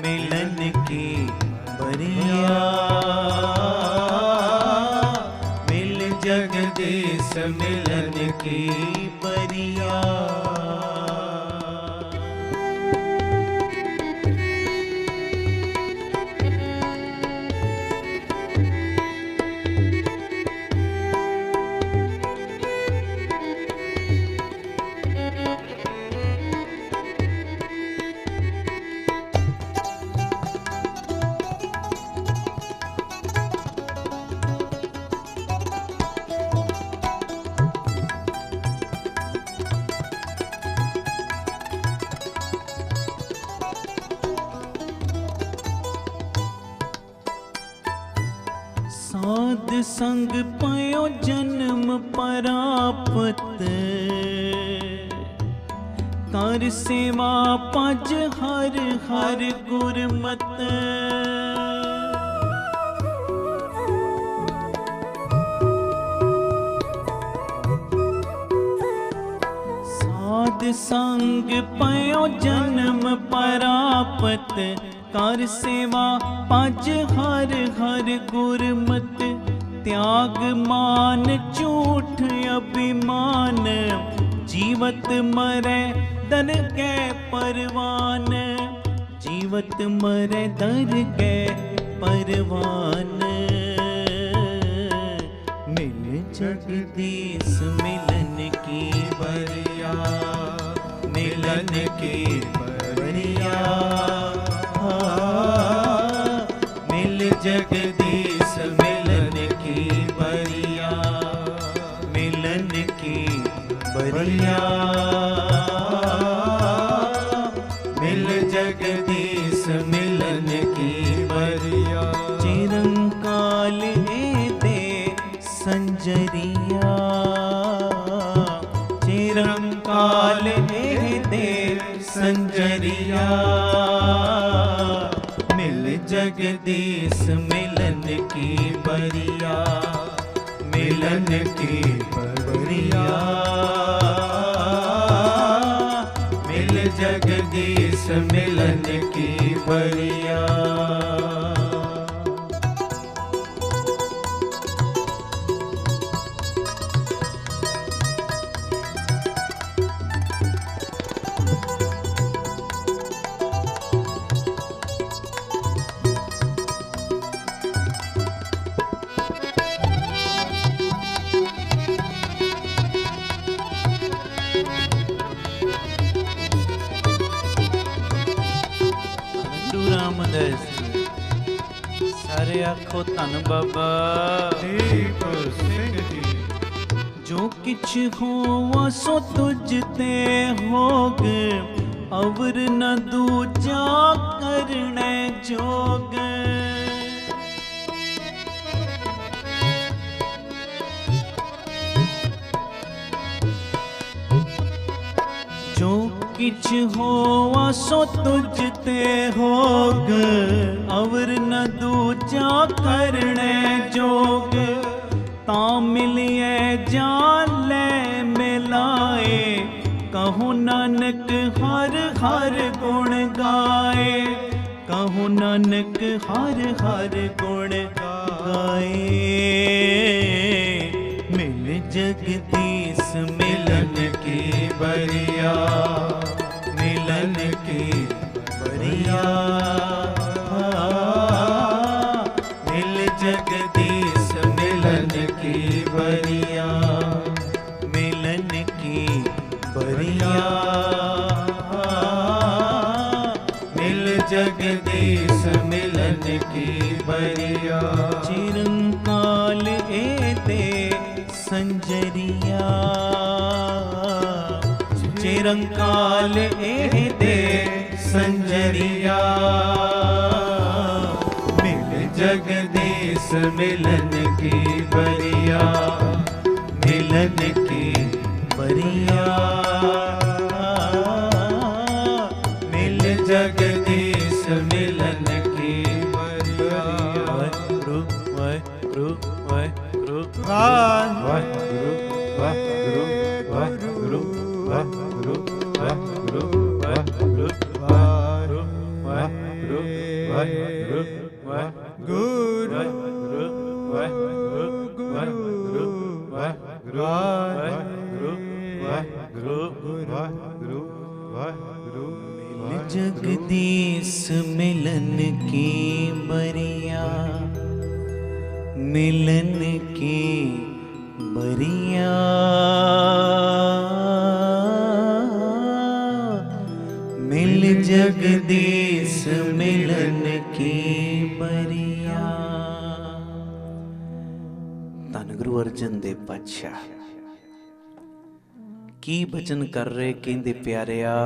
मिलन की बरिया। मिल जगदीश मिलन की बरिया। साध संग पायो जन्म परापत, कर सेवा पज हर हर गुरमत। साध संग पायो जन्म परापत, कर सेवा पज हर हर गुरमत। त्याग मान झूठ अभिमान, जीवत मरै दर कै परवान, जीवत मरै दर कै परवान। मिल जगदीश मिलन की बरिया, मिलन की बरिया। मिल जगदीश मिलन की बरिया, मिलन की बरिया। मिल जगदीश मिलन की बरिया। चिरंकाल ए दे संजरिया, चिरंकाल ए दे संजरिया। मिल जगदीश मिलन की बरिया, मिलन की बरिया। मिल जगदीश मिलन की बरिया। ਰਾਮਦਾਸ ਸਾਰੇ ਆਖੋ ਧੰਨ ਬਾਬਾ ਦੀਪ ਸਿੰਘ ਜੀ। ਜੋ ਕਿਛ ਹੋਵਾ ਸੋ ਤੁਝ ਤੇ ਹੋਗ, ਅਵਰ ਨ ਦੂਜਾ ਕਰਣੈ ਜੋਗ। जो किछ होवा सो तुझ ते होग, अवर न दूजा करने जोग। तां मिलिए जाले मिलाए, कहो नानक हर हर गुण गाए। कहो नानक हर हर गुण गाए। मिल जगदीश मिलन की बरिया, मिलन की बरिया। मिल जगदीश मिलन की बरिया, मिलन की बरिया। मिल जगदीश मिलन की बरिया। चिरंकाल एते संजरिया, चिरंकाल एते संजरिया। मिल जगदीश मिलन की बरिया, मिलन की बरिया। मिल जगदीश मिलन की बरिया। वाहिगुरु वाहिगुरु वाहिगुरु वाहिगुरु वाहिगुरु वाहिगुरु वाहिगुरु वाहिगुरु वाहिगुरु वाहिगुरु वाहिगुरु वाहिगुरु वाहिगुरु वाहिगुरु वाहिगुरु वाहिगुरु वाहिगुरु। मिल जगदीश मिलन की बरिया, मिलन की बरिया। मिल जगदीश मिलन की बरिया। धन गुरु अर्जन देव पातशाह की बचन कर रहे, कहंदे प्यारिया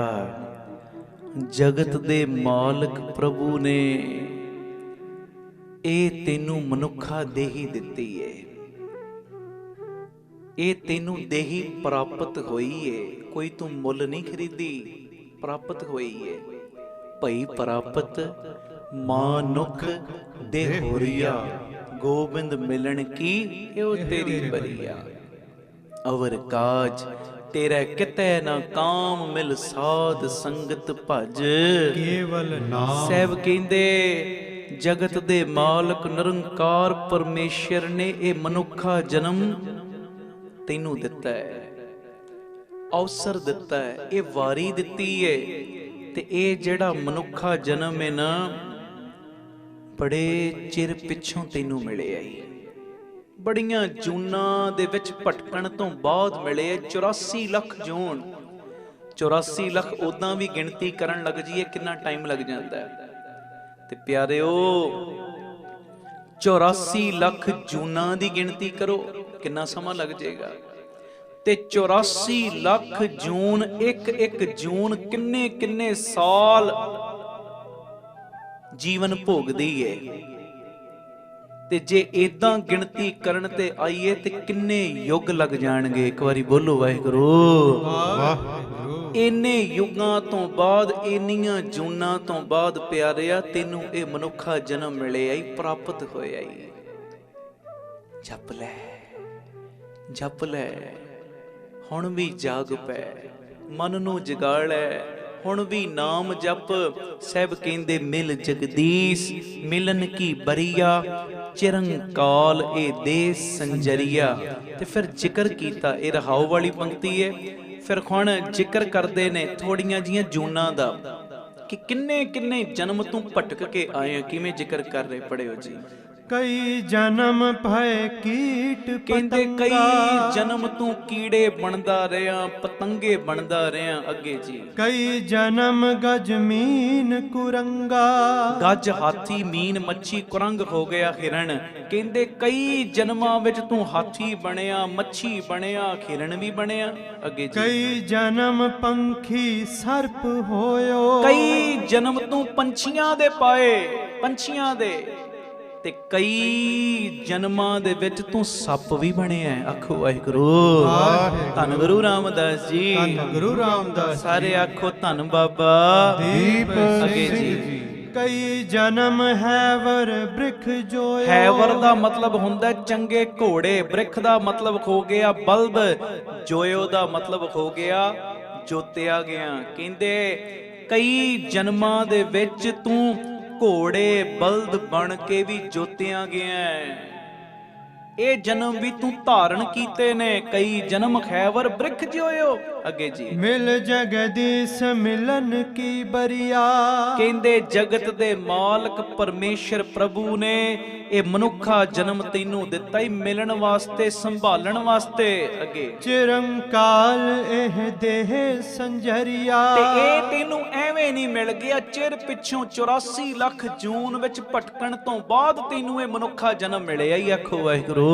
जगत दे मालक प्रभु ने ਇਹ ਤੈਨੂੰ ਮਨੁੱਖਾ ਦੇਹੀ ਦਿੱਤੀ ਏ, ਇਹ ਤੈਨੂੰ ਦੇਹੀ ਪ੍ਰਾਪਤ ਹੋਈ ਏ, ਕੋਈ ਤੂੰ ਮੁੱਲ ਨਹੀਂ ਖਰੀਦੀ, ਪ੍ਰਾਪਤ ਹੋਈ ਏ। ਭਈ ਪ੍ਰਾਪਤ ਮਾਨੁਖ ਦੇ ਹੋਰੀਆ, ਗੋਬਿੰਦ ਮਿਲਣ ਕੀ ਇਹੋ ਤੇਰੀ ਬਰੀਆ। ਅਵਰ ਕਾਜ ਤੇਰਾ ਕਿਤੈ ਨਾ ਕਾਮ, ਮਿਲ ਸਾਧ ਸੰਗਤ ਭਜ ਕੇਵਲ ਨਾਮ। ਸਾਹਿਬ ਕਹਿੰਦੇ ਜਗਤ ਦੇ ਮਾਲਕ ਨਿਰੰਕਾਰ ਪਰਮੇਸ਼ਰ ਨੇ ਇਹ ਮਨੁੱਖਾ ਜਨਮ ਤੈਨੂੰ ਦਿੱਤਾ ਹੈ, ਅਵਸਰ ਦਿੱਤਾ ਹੈ, ਇਹ ਵਾਰੀ ਦਿੱਤੀ ਹੈ। ਤੇ ਇਹ ਜਿਹੜਾ ਮਨੁੱਖਾ ਜਨਮ ਹੈ ਨਾ, ਬੜੇ ਚਿਰ ਪਿੱਛੋਂ ਤੈਨੂੰ ਮਿਲਿਆ ਈ, ਬੜੀਆਂ ਜੂਨਾਂ ਦੇ ਵਿੱਚ ਭਟਕਣ ਤੋਂ ਬਾਅਦ ਮਿਲੇ। 84 ਲੱਖ ਜੂਨ, 84 ਲੱਖ ਉਦਾਂ ਵੀ ਗਿਣਤੀ ਕਰਨ ਲੱਗ ਜਾਈਏ ਕਿੰਨਾ ਟਾਈਮ ਲੱਗ ਜਾਂਦਾ ਹੈ। ਤੇ ਪਿਆਰਿਓ 84 ਲੱਖ ਜੂਨਾਂ ਦੀ ਗਿਣਤੀ ਕਰੋ ਕਿੰਨਾ ਸਮਾਂ ਲੱਗ ਜਾਏਗਾ। ਤੇ 84 ਲੱਖ ਜੂਨ, ਇੱਕ ਇੱਕ ਜੂਨ ਕਿੰਨੇ ਕਿੰਨੇ ਸਾਲ ਜੀਵਨ ਭੋਗਦੀ ਏ। ਤੇ ਜੇ ਇਦਾਂ ਗਿਣਤੀ ਕਰਨ ਤੇ ਆਈਏ ਤੇ ਕਿੰਨੇ ਯੁੱਗ ਲੱਗ ਜਾਣਗੇ। ਇੱਕ ਵਾਰੀ ਬੋਲੋ ਵਾਹਿਗੁਰੂ। ਇੰਨੇ ਯੁੱਗਾਂ ਤੋਂ ਬਾਅਦ, ਇੰਨੀਆਂ ਜੂਨਾਂ ਤੋਂ ਬਾਅਦ ਪਿਆਰਿਆ ਤੈਨੂੰ ਇਹ ਮਨੁੱਖਾ ਜਨਮ ਮਿਲਿਆ ਈ, ਪ੍ਰਾਪਤ ਹੋਇਆ ਈ। ਜਪ ਲੈ, ਜਪ ਲੈ, ਹੁਣ ਵੀ ਜਾਗ ਪੈ, ਮਨ ਨੂੰ ਜਗਾ ਲੈ, ਹੁਣ ਵੀ ਨਾਮ ਜਪ। ਸਾਹਿਬ ਕਹਿੰਦੇ ਮਿਲ ਜਗਦੀਸ਼ ਮਿਲਨ ਕੀ ਬਰੀਆ, ਚਿਰੰਕਾਲ ਇਹ ਦੇ ਸੰਜਰੀਆ। ਤੇ ਫਿਰ ਜ਼ਿਕਰ ਕੀਤਾ, ਇਹ ਰਹਾਉ ਵਾਲੀ ਪੰਕਤੀ ਹੈ। ਫਿਰ ਹੁਣ ਜ਼ਿਕਰ ਕਰਦੇ ਨੇ ਥੋੜੀਆਂ ਜੀਆਂ ਜੂਨਾਂ ਦਾ, ਕਿ ਕਿੰਨੇ ਕਿੰਨੇ ਜਨਮ ਤੂੰ ਭਟਕ ਕੇ ਆਏ। ਕਿਵੇਂ ਜ਼ਿਕਰ ਕਰ ਰਹੇ, ਪੜਿਓ ਜੀ। ਕਈ ਜਨਮ ਭਏ ਕੀਟ ਕਹਿੰਦੇ ਕਈ ਜਨਮ ਤੂੰ ਕੀੜੇ ਬਣਦਾ ਰਿਹਾ, ਪਤੰਗੇ ਬਣਦਾ ਰਿਹਾ। ਅੱਗੇ ਜੀ। ਕਈ ਜਨਮ ਗਜ ਮੀਨ ਕੁਰੰਗਾ, ਗੱਜ ਹਾਥੀ, ਮੀਨ ਮੱਛੀ, ਕੁਰੰਗ ਹੋ ਗਿਆ ਹਿਰਨ। ਕਹਿੰਦੇ ਕਈ ਜਨਮਾਂ ਵਿੱਚ ਤੂੰ ਹਾਥੀ ਬਣਿਆ, ਮੱਛੀ ਬਣਿਆ, ਹਿਰਨ ਵੀ ਬਣਿਆ। ਅੱਗੇ ਜੀ। ਕਈ ਜਨਮ ਪੰਖੀ ਸਰਪ ਹੋਇਓ, ਕਈ ਜਨਮ ਤੂੰ ਪੰਛੀਆਂ ਦੇ ਪਾਏ, ਪੰਛੀਆਂ ਦੇ। ਤੇ ਕਈ ਜਨਮਾਂ ਦੇ ਵਿੱਚ ਤੂੰ ਸੱਪ ਵੀ ਬਣਿਆ। ਆਖੋ ਵਾਹਿਗੁਰੂ। ਧੰਨ ਗੁਰੂ ਰਾਮਦਾਸ ਜੀ। ਧੰਨ ਗੁਰੂ ਰਾਮਦਾਸ। ਸਾਰੇ ਆਖੋ ਧੰਨ ਬਾਬਾ ਦੀਪ ਅੱਗੇ ਸਿੰਘ ਜੀ। ਕਈ ਜਨਮ ਹੈਵਰ ਬ੍ਰਿਖ ਜੋਇਓ। ਹੈਵਰ ਦਾ ਮਤਲਬ ਹੁੰਦਾ ਚੰਗੇ ਘੋੜੇ, ਬ੍ਰਿਖ ਦਾ ਮਤਲਬ ਹੋ ਗਿਆ ਬਲਦ, ਜੋਇਓ ਦਾ ਮਤਲਬ ਹੋ ਗਿਆ ਜੋਤਿਆ ਗਿਆ। ਕਹਿੰਦੇ ਕਈ ਜਨਮਾਂ ਦੇ ਵਿੱਚ ਤੂੰ ਘੋੜੇ ਬਲਦ ਬਣ ਕੇ ਵੀ ਜੋਤਿਆ ਗਿਆ। ਇਹ ਜਨਮ ਵੀ ਤੂੰ ਧਾਰਨ ਕੀਤੇ ਨੇ। ਕਈ ਜਨਮ ਖੈਵਰ ਬ੍ਰਿਖ ਜਿਉਇਓ। ਅੱਗੇ ਜੀ। ਮਿਲ ਜਗਦੀਸ਼ ਮਿਲਨ ਕੀ ਬਰੀਆ। ਕਹਿੰਦੇ ਜਗਤ ਦੇ ਮਾਲਕ ਪਰਮੇਸ਼ਰ ਪ੍ਰਭੂ ਨੇ ਇਹ ਮਨੁੱਖਾ ਜਨਮ ਤੈਨੂੰ ਦਿੱਤਾ ਹੀ ਮਿਲਣ ਵਾਸਤੇ, ਸੰਭਾਲਣ ਵਾਸਤੇ। ਅੱਗੇ। ਚਿਰੰਕਾਲ ਇਹ ਦੇਹ ਸੰਜਰੀਆ। ਤੇ ਇਹ ਤੈਨੂੰ ਐਵੇਂ ਨਹੀਂ ਮਿਲ ਗਿਆ ਚਿਰ ਪਿੱਛੋਂ 84 ਲੱਖ ਜੂਨ ਵਿੱਚ ਭਟਕਣ ਤੋਂ ਬਾਅਦ ਤੈਨੂੰ ਇਹ ਮਨੁੱਖਾ ਜਨਮ ਮਿਲਿਆ ਹੀ। ਆਖੋ ਵਾਹਿਗੁਰੂ।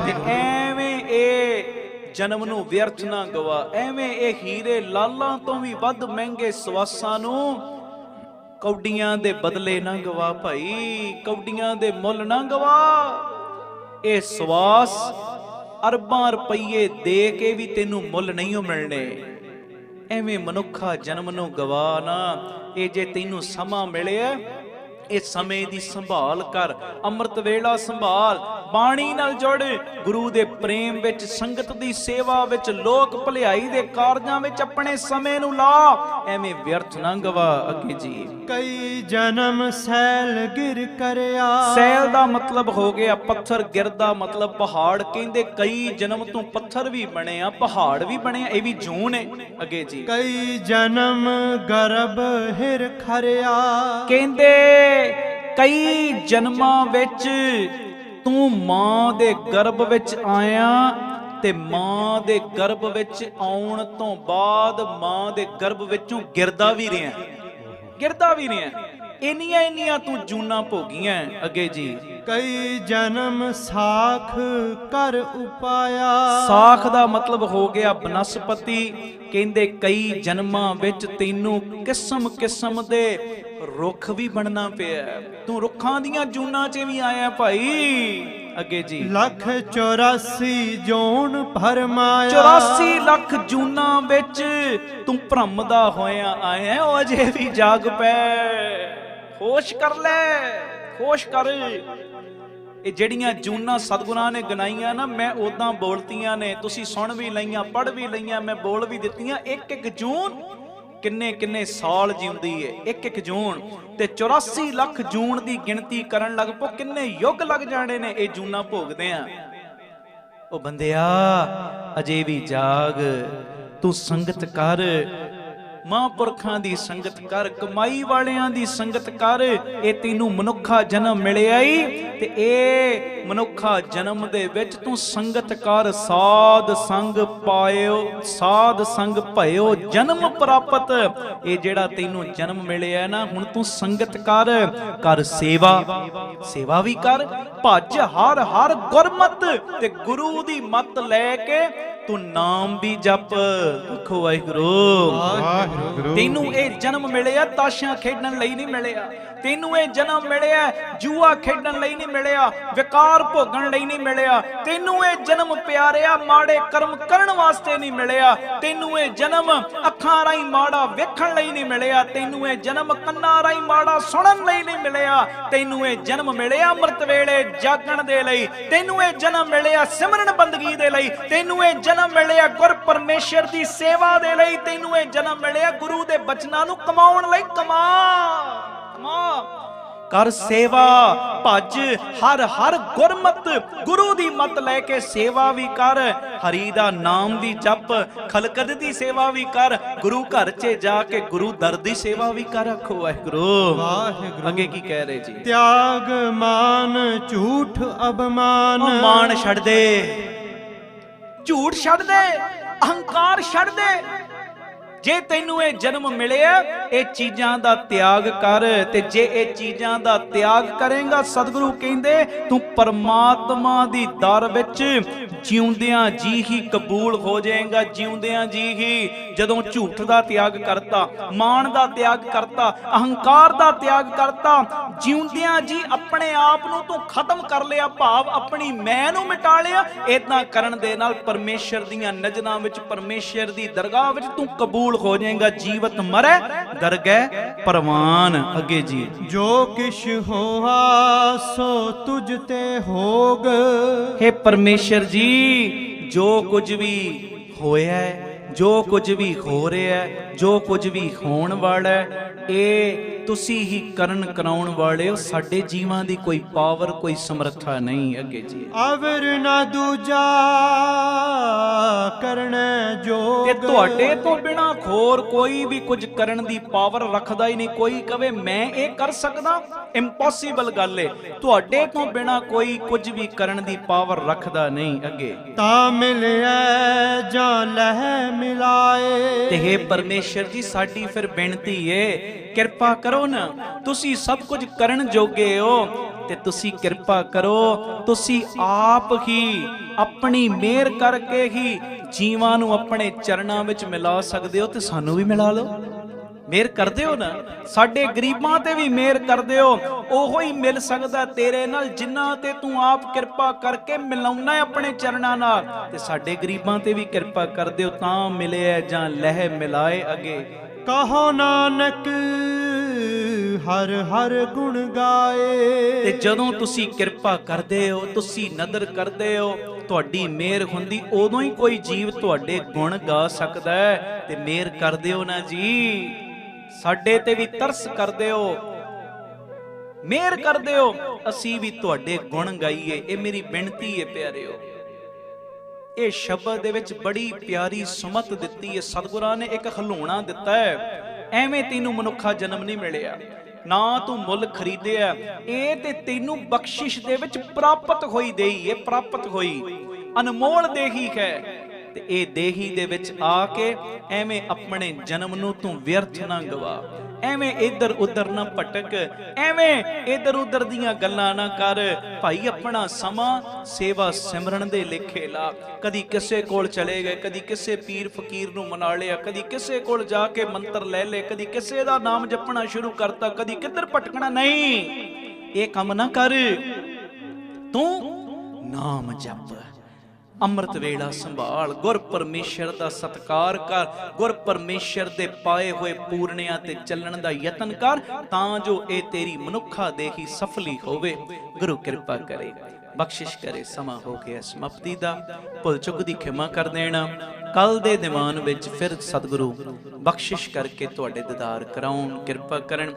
ਤੇ ਐਵੇਂ ਇਹ ਜਨਮ ਨੂੰ ਵਿਅਰਥ ਨਾ ਗਵਾ। ਐਵੇਂ ਇਹ ਹੀਰੇ ਲਾਲਾਂ ਤੋਂ ਵੀ ਵੱਧ ਮਹਿੰਗੇ ਸਵਾਸਾਂ ਨੂੰ ਕੌਡੀਆਂ ਦੇ ਬਦਲੇ ਨਾ ਗਵਾ ਭਾਈ। ਕੌਡੀਆਂ ਦੇ ਮੁੱਲ ਨਾ ਗਵਾ। ਇਹ ਸਵਾਸ ਅਰਬਾਂ ਰੁਪਈਏ ਦੇ ਕੇ ਵੀ ਤੈਨੂੰ ਮੁੱਲ ਨਹੀਂ ਮਿਲਣੇ। ਐਵੇਂ ਮਨੁੱਖਾ ਜਨਮ ਨੂੰ ਗਵਾ ਨਾ। ਇਹ ਜੇ ਤੈਨੂੰ ਸਮਾਂ ਮਿਲਿਆ ਇਹ ਸਮੇਂ ਦੀ ਸੰਭਾਲ ਕਰ। ਅੰਮ੍ਰਿਤ ਵੇਲਾ ਸੰਭਾਲ, ਬਾਣੀ ਨਾਲ ਜੁੜ, ਗੁਰੂ ਦੇ ਪ੍ਰੇਮ ਵਿੱਚ, ਸੰਗਤ ਦੀ ਸੇਵਾ ਵਿੱਚ, ਲੋਕ ਭਲਾਈ ਦੇ ਕਾਰਜਾਂ ਵਿੱਚ ਆਪਣੇ ਸਮੇਂ ਨੂੰ ਲਾ। ਐਵੇਂ ਵਿਅਰਥ ਨਾ ਗਵਾ। ਅੱਗੇ ਜੀ। ਕਈ ਜਨਮ ਸੈਲ ਗਿਰ ਕਰਿਆ। ਸੈਲ ਦਾ ਮਤਲਬ ਹੋ ਗਿਆ ਪੱਥਰ, ਗਿਰ ਦਾ ਮਤਲਬ ਪਹਾੜ। ਕਹਿੰਦੇ ਕਈ ਜਨਮ ਤੋਂ ਪੱਥਰ ਵੀ ਬਣਿਆ, ਪਹਾੜ ਵੀ ਬਣਿਆ। ਇਹ ਵੀ ਜੂਨ ਹੈ। ਅੱਗੇ ਜੀ। ਕਈ ਜਨਮ ਗਰਭ ਹਿਰ ਖਰਿਆ। ਕਹਿੰਦੇ ਕਈ ਜਨਮਾਂ ਵਿੱਚ ਤੂੰ ਮਾਂ ਦੇ ਗਰਭ ਵਿੱਚ ਆਇਆ ਤੇ ਮਾਂ ਦੇ ਗਰਭ ਵਿੱਚ ਆਉਣ ਤੋਂ ਬਾਅਦ ਮਾਂ ਦੇ ਗਰਭ ਵਿੱਚੋਂ ਗਿਰਦਾ ਵੀ ਰਿਹਾ। ਗਿਰਦਾ ਵੀ ਰਿਹਾ। ਇੰਨੀਆਂ ਇੰਨੀਆਂ ਤੂੰ ਜੂਨਾਂ ਭੋਗੀਆਂ। ਅੱਗੇ ਜੀ। ਕਈ ਜਨਮ ਸਾਖ ਕਰ ਉਪਾਇਆ। ਸਾਖ ਦਾ ਮਤਲਬ ਹੋ ਗਿਆ ਬਨਸਪਤੀ। ਕਹਿੰਦੇ ਕਈ ਜਨਮਾਂ ਵਿੱਚ ਤੈਨੂੰ ਕਿਸਮ ਕਿਸਮ ਦੇ ਰੁੱਖ ਵੀ ਬਣਨਾ ਪਿਆ। ਤੂੰ ਰੁੱਖਾਂ ਦੀਆਂ ਜੂਨਾਂ 'ਚ ਵੀ ਆਇਆ ਭਾਈ। ਅੱਗੇ ਜੀ। ਲੱਖ 84 ਜੋਨ ਭਰਮਾਇਆ। 84 ਲੱਖ ਜੂਨਾਂ ਵਿੱਚ ਤੂੰ ਭਰਮਦਾ ਹੋਇਆ ਆਇਆ। ਉਹ ਅਜੇ ਵੀ ਜਾਗ ਪੈ। ਹੋਸ਼ ਕਰ ਲੈ, ਹੋਸ਼ ਕਰ। ਇਹ ਜਿਹੜੀਆਂ ਜੂਨਾਂ ਸਤਿਗੁਰਾਂ ਨੇ ਗਨਾਈਆਂ ਨਾ, ਮੈਂ ਉਦਾਂ ਬੋਲਤੀਆਂ ਨੇ, ਤੁਸੀਂ ਸੁਣ ਵੀ ਲਈਆਂ, ਪੜ੍ਹ ਵੀ ਲਈਆਂ, ਮੈਂ ਬੋਲ ਵੀ ਦਿੱਤੀਆਂ। ਇੱਕ ਇੱਕ ਜੂਨ ਕਿੰਨੇ ਕਿੰਨੇ ਸਾਲ ਜਿਉਂਦੀ ਏ। ਇੱਕ ਇੱਕ ਜੂਨ ਤੇ 84 ਲੱਖ ਜੂਨ ਦੀ ਗਿਣਤੀ ਕਰਨ ਲੱਗ ਪੋ। ਕਿੰਨੇ ਯੁੱਗ ਲੱਗ ਜਾਣੇ ਨੇ ਇਹ ਜੂਨਾਂ ਭੋਗਦੇ ਆ। ਉਹ ਬੰਦਿਆ ਅਜੇ ਵੀ ਜਾਗ। ਤੂੰ ਸੰਗਤ ਕਰ, ਮਹਾਂਪੁਰਖਾਂ ਦੀ ਸੰਗਤ ਕਰ, ਕਮਾਈ ਵਾਲਿਆਂ ਦੀ ਸੰਗਤ ਕਰ। ਇਹ ਤੈਨੂੰ ਮਨੁੱਖਾ ਜਨਮ ਮਿਲਿਆ ਈ ਤੇ ਇਹ ਮਨੁੱਖਾ ਜਨਮ ਦੇ ਵਿੱਚ ਤੂੰ ਸੰਗਤ ਕਰ। ਸਾਧ ਸੰਗ ਪਾਇਓ, ਸਾਧ ਸੰਗ ਭਇਓ ਜਨਮ ਪ੍ਰਾਪਤ। ਇਹ ਜਿਹੜਾ ਤੈਨੂੰ ਜਨਮ ਮਿਲਿਆ ਨਾ, ਹੁਣ ਤੂੰ ਸੰਗਤ ਕਰ, ਕਰ ਸੇਵਾ, ਸੇਵਾ ਵੀ ਕਰ। ਭਜ ਹਰ ਹਰ ਗੁਰਮਤ ਤੇ ਗੁਰੂ ਦੀ ਮੱਤ ਲੈ ਕੇ ਤੂੰ ਨਾਮ ਵੀ ਜਪ। ਆਖੋ ਵਾਹਿਗੁਰੂ। ਤੈਨੂੰ ਇਹ ਜਨਮ ਮਿਲਿਆ ਤਾਸ਼ਾਂ ਖੇਡਣ ਲਈ ਨਹੀਂ ਮਿਲਿਆ। ਤੈਨੂੰ ਇਹ ਜਨਮ ਮਿਲਿਆ ਜੂਆ ਖੇਡਣ ਲਈ ਨਹੀਂ ਮਿਲਿਆ, ਵਿਕਾਰ ਭੋਗਣ ਲਈ ਨਹੀਂ ਮਿਲਿਆ। ਤੈਨੂੰ ਇਹ ਜਨਮ ਪਿਆਰਿਆ ਮਾੜੇ ਕਰਮ ਕਰਨ ਵਾਸਤੇ ਨਹੀਂ ਮਿਲਿਆ। ਤੈਨੂੰ ਇਹ ਜਨਮ ਅੱਖਾਂ ਰਾਹੀਂ ਮਾੜਾ ਵੇਖਣ ਲਈ ਨਹੀਂ ਮਿਲਿਆ। ਤੈਨੂੰ ਇਹ ਜਨਮ ਕੰਨਾਂ ਰਾਹੀਂ ਮਾੜਾ ਸੁਣਨ ਲਈ ਨਹੀਂ ਮਿਲਿਆ। ਤੈਨੂੰ ਇਹ ਜਨਮ ਮਿਲਿਆ ਅੰਮ੍ਰਿਤ ਵੇਲੇ ਜਾਗਣ ਦੇ ਲਈ। ਤੈਨੂੰ ਇਹ ਜਨਮ ਮਿਲਿਆ ਸਿਮਰਨ ਬੰਦਗੀ ਦੇ ਲਈ। ਤੈਨੂੰ ਇਹ ਜਨਮ ਮਿਲਿਆ ਗੁਰ ਪਰਮੇਸ਼ਰ ਦੀ ਸੇਵਾ ਦੇ ਲਈ। ਤੈਨੂੰ ਇਹ ਜਨਮ ਮਿਲਿਆ ਗੁਰੂ ਦੇ ਬਚਨਾਂ ਨੂੰ ਕਮਾਉਣ ਲਈ। ਕਮਾ ਕਰ ਸੇਵਾ, ਭਜ ਹਰ ਹਰ ਗੁਰਮਤ, ਗੁਰੂ ਦੀ ਮੱਤ ਲੈ ਕੇ ਸੇਵਾ ਵੀ ਕਰ। ਹਰੀ ਦਾ ਨਾਮ ਵੀ ਜਪ, ਖਲਕਤ ਦੀ ਸੇਵਾ ਵੀ ਕਰ। ਗੁਰੂ ਘਰ 'ਚ ਜਾ ਕੇ ਗੁਰੂ ਦਰ ਦੀ ਸੇਵਾ ਵੀ ਕਰ। ਆਖੋ ਵਾਹਿਗੁਰੂ। ਵਾਹਿਗੁਰੂ। ਅੱਗੇ ਕੀ ਕਹਿ ਰਹੇ ਜੀ। ਤਿਆਗ ਮਾਨ ਝੂਠ ਅਭਮਾਨ। ਮਾਨ ਛੱਡ ਦੇ, ਝੂਠ ਛੱਡ ਦੇ, ਅਹੰਕਾਰ ਛੱਡ ਦੇ। ਜੇ ਤੈਨੂੰ ਇਹ ਜਨਮ ਮਿਲਿਆ ਇਹ ਚੀਜ਼ਾਂ ਦਾ ਤਿਆਗ ਕਰ। ਤੇ ਜੇ ਇਹ ਚੀਜ਼ਾਂ ਦਾ ਤਿਆਗ ਕਰੇਗਾ, ਸਤਿਗੁਰੂ ਕਹਿੰਦੇ ਤੂੰ ਪਰਮਾਤਮਾ ਦੀ ਦਰ ਵਿੱਚ ਜਿਉਂਦਿਆਂ ਜੀ ਹੀ ਕਬੂਲ ਹੋ ਜਾਏਗਾ। ਜਿਉਂਦਿਆਂ ਜੀ ਹੀ। ਜਦੋਂ ਝੂਠ ਦਾ ਤਿਆਗ ਕਰਤਾ, ਮਾਣ ਦਾ ਤਿਆਗ ਕਰਤਾ, ਕਰਤਾ, ਅਹੰਕਾਰ ਦਾ ਤਿਆਗ ਕਰਤਾ, ਜਿਉਂਦਿਆਂ ਜੀ ਆਪਣੇ ਆਪ ਨੂੰ ਤੂੰ ਖਤਮ ਕਰ ਲਿਆ, ਭਾਵ ਆਪਣੀ ਮੈਂ ਨੂੰ ਮਿਟਾ ਲਿਆ। ਇਦਾਂ ਕਰਨ ਦੇ ਨਾਲ ਪਰਮੇਸ਼ਰ ਦੀਆਂ ਨਜ਼ਰਾਂ ਵਿੱਚ, ਪਰਮੇਸ਼ਰ ਦੀ ਦਰਗਾਹ ਵਿੱਚ ਤੂੰ ਕਬੂਲ ਹੋ ਜਾਏਗਾ। ਜੀਵਤ ਮਰੈ ਦਰਗਹਿ ਪ੍ਰਵਾਨ। ਅੱਗੇ ਜੀ, ਜੋ ਕਿਛ ਹੋਆ ਸੋ ਤੁਝ ਤੇ ਹੋਗ। हे ਪਰਮੇਸ਼ਰ ਜੀ, ਜੋ ਕੁਝ ਵੀ ਹੋਇਆ, ਜੋ ਕੁਝ ਵੀ ਹੋ ਰਿਹਾ, ਜੋ ਕੁਝ ਵੀ ਹੋਣ ਵਾਲਾ, ਇਹ ਤੁਸੀਂ ਹੀ ਕਰਨ ਕਰਾਉਣ ਵਾਲੇ ਹੋ। ਸਾਡੇ ਜੀਵਾਂ ਦੀ ਕੋਈ ਪਾਵਰ, ਕੋਈ ਸਮਰੱਥਾ ਨਹੀਂ। ਅੱਗੇ ਜੀ, ਅਵਰ ਨਾ ਦੂਜਾ ਕਰਨੈ ਜੋਗ। ਤੇ ਤੁਹਾਡੇ ਤੋਂ ਬਿਨਾ ਹੋਰ ਕੋਈ ਵੀ ਕੁਝ ਕਰਨ ਦੀ ਪਾਵਰ ਰੱਖਦਾ ਹੀ ਨਹੀਂ। ਕੋਈ ਕਵੇ ਮੈਂ ਇਹ ਕਰ ਸਕਦਾ, ਇੰਪੋਸੀਬਲ ਗੱਲ ਏ। ਤੁਹਾਡੇ ਤੋਂ ਬਿਨਾ ਕੋਈ ਕੁਝ ਵੀ ਕਰਨ ਦੀ ਪਾਵਰ ਰੱਖਦਾ ਨਹੀਂ। ਅੱਗੇ, ਤਾਂ ਮਿਲਿਆ ਜਾਂ ਲਹਿ ਮਿਲਾਏ। ਤੇ हे ਪਰਮੇਸ਼ਰ ਜੀ, ਸਾਡੀ ਫਿਰ ਬੇਨਤੀ ਏ, ਕਿਰਪਾ ਕਰੋ ਨਾ। ਤੁਸੀਂ ਸਭ ਕੁਝ ਕਰਨ ਜੋਗੇ ਹੋ, ਤੇ ਤੁਸੀਂ ਕਿਰਪਾ ਕਰੋ, ਤੁਸੀਂ ਆਪ ਹੀ ਆਪਣੀ ਮਿਹਰ ਕਰਕੇ ਹੀ ਜੀਵਾਂ ਨੂੰ ਆਪਣੇ ਚਰਨਾਂ ਵਿੱਚ ਮਿਲਾ ਸਕਦੇ ਹੋ, ਤੇ ਸਾਨੂੰ ਵੀ ਮਿਲਾ ਲਓ। ਮਿਹਰ ਕਰਦੇ ਹੋ ਨਾ, ਸਾਡੇ ਗਰੀਬਾਂ ਤੇ ਵੀ ਮਿਹਰ ਕਰਦੇ ਹੋ। ਉਹੋ ਹੀ ਮਿਲ ਸਕਦਾ ਤੇਰੇ ਨਾਲ ਜਿਨ੍ਹਾਂ ਤੇ ਤੂੰ ਆਪ ਕਿਰਪਾ ਕਰਕੇ ਮਿਲਾਉਣਾ ਆਪਣੇ ਚਰਨਾਂ ਨਾਲ। ਤੇ ਸਾਡੇ ਗਰੀਬਾਂ ਤੇ ਵੀ ਕਿਰਪਾ ਕਰਦੇ ਹੋ, ਤਾਂ ਮਿਲਿਆ ਜਾਂ ਲਹਿ ਮਿਲਾਏ। ਅੱਗੇ, ਕਹੋ ਨਾਨਕ ਹਰ ਹਰ ਗੁਣ ਗਾਏ। ਤੇ ਜਦੋਂ ਤੁਸੀਂ ਕਿਰਪਾ ਕਰਦੇ ਹੋ, ਤੁਸੀਂ ਨਦਰ ਕਰਦੇ ਹੋ, ਤੁਹਾਡੀ ਮਿਹਰ ਹੁੰਦੀ, ਉਦੋਂ ਹੀ ਕੋਈ ਜੀਵ ਤੁਹਾਡੇ ਗੁਣ ਗਾ ਸਕਦਾ ਹੈ। ਤੇ ਮਿਹਰ ਕਰਦੇ ਹੋ ਨਾ ਜੀ, ਸਾਡੇ ਤੇ ਵੀ ਤਰਸ ਕਰਦੇ ਹੋ, ਮਿਹਰ ਕਰਦੇ ਹੋ, ਅਸੀਂ ਵੀ ਤੁਹਾਡੇ ਗੁਣ ਗਾਈਏ। ਇਹ ਮੇਰੀ ਬੇਨਤੀ ਹੈ ਪਿਆਰਿਓ। ਇਹ ਸ਼ਬਦ ਦੇ ਵਿੱਚ ਬੜੀ ਪਿਆਰੀ ਸੁਮਤ ਦਿੱਤੀ ਹੈ ਸਤਿਗੁਰਾਂ ਨੇ। ਇੱਕ ਖਲੋਣਾ ਦਿੱਤਾ ਹੈ, ਐਵੇਂ ਤੈਨੂੰ ਮਨੁੱਖਾ ਜਨਮ ਨਹੀਂ ਮਿਲਿਆ, ਨਾ ਤੂੰ ਮੁੱਲ ਖਰੀਦਿਆ, ਇਹ ਤੇ ਤੈਨੂੰ ਬਖਸ਼ਿਸ਼ ਦੇ ਵਿੱਚ ਪ੍ਰਾਪਤ ਹੋਈ ਦੇਹੀ ਹੈ, ਪ੍ਰਾਪਤ ਹੋਈ ਅਨਮੋਲ ਦੇਹੀ ਹੈ। ਤੇ ਇਹ ਦੇਹੀ ਦੇ ਵਿੱਚ ਆ ਕੇ ਐਵੇਂ ਆਪਣੇ ਜਨਮ ਨੂੰ ਤੂੰ ਵਿਅਰਥ ਨਾ ਗਵਾ, ਐਵੇਂ ਇੱਧਰ ਉੱਧਰ ਨਾ ਭਟਕ, ਐਵੇਂ ਇੱਧਰ ਉੱਧਰ ਦੀਆਂ ਗੱਲਾਂ ਨਾ ਕਰ। ਭਾਈ ਆਪਣਾ ਸਮਾਂ ਸੇਵਾ ਸਿਮਰਨ ਦੇ ਲੇਖੇ ਲਾ। ਕਦੀ ਕਿਸੇ ਕੋਲ ਚਲੇ ਗਏ, ਕਦੀ ਕਿਸੇ ਪੀਰ ਫਕੀਰ ਨੂੰ ਮਨਾ ਲਿਆ, ਕਦੀ ਕਿਸੇ ਕੋਲ ਜਾ ਕੇ ਮੰਤਰ ਲੈ ਲਏ, ਕਦੀ ਕਿਸੇ ਦਾ ਨਾਮ ਜਪਣਾ ਸ਼ੁਰੂ ਕਰਤਾ, ਕਦੀ ਕਿੱਧਰ ਭਟਕਣਾ ਨਹੀਂ। ਇਹ ਕੰਮ ਨਾ ਕਰ, ਤੂੰ ਨਾਮ ਜਪ, ਅੰਮ੍ਰਿਤ ਵੇਲਾ ਸੰਭਾਲ, ਗੁਰ ਪਰਮੇਸ਼ਰ ਦਾ ਸਤਿਕਾਰ ਕਰ, ਗੁਰ ਪਰਮੇਸ਼ਰ ਦੇ ਪਾਏ ਹੋਏ ਪੂਰਨਿਆਂ ਤੇ ਚੱਲਣ ਦਾ ਯਤਨ ਕਰ, ਤਾਂ ਜੋ ਇਹ ਤੇਰੀ ਮਨੁੱਖਾ ਦੇਹੀ ਸਫਲੀ ਹੋਵੇ। ਗੁਰੂ ਕਿਰਪਾ ਕਰੇ, ਬਖਸ਼ਿਸ਼ ਕਰੇ। ਸਮਾਂ ਹੋ ਗਿਆ ਸਮਾਪਤੀ ਦਾ, ਭੁੱਲ ਚੁੱਕ ਦੀ ਖਿਮਾ ਕਰ ਦੇਣਾ। ਕੱਲ ਦੇ ਦੀਵਾਨ ਵਿੱਚ ਫਿਰ ਸਤਿਗੁਰੂ ਬਖਸ਼ਿਸ਼ ਕਰਕੇ ਤੁਹਾਡੇ ਦੀਦਾਰ ਕਰਾਉਣ, ਕਿਰਪਾ ਕਰਨ।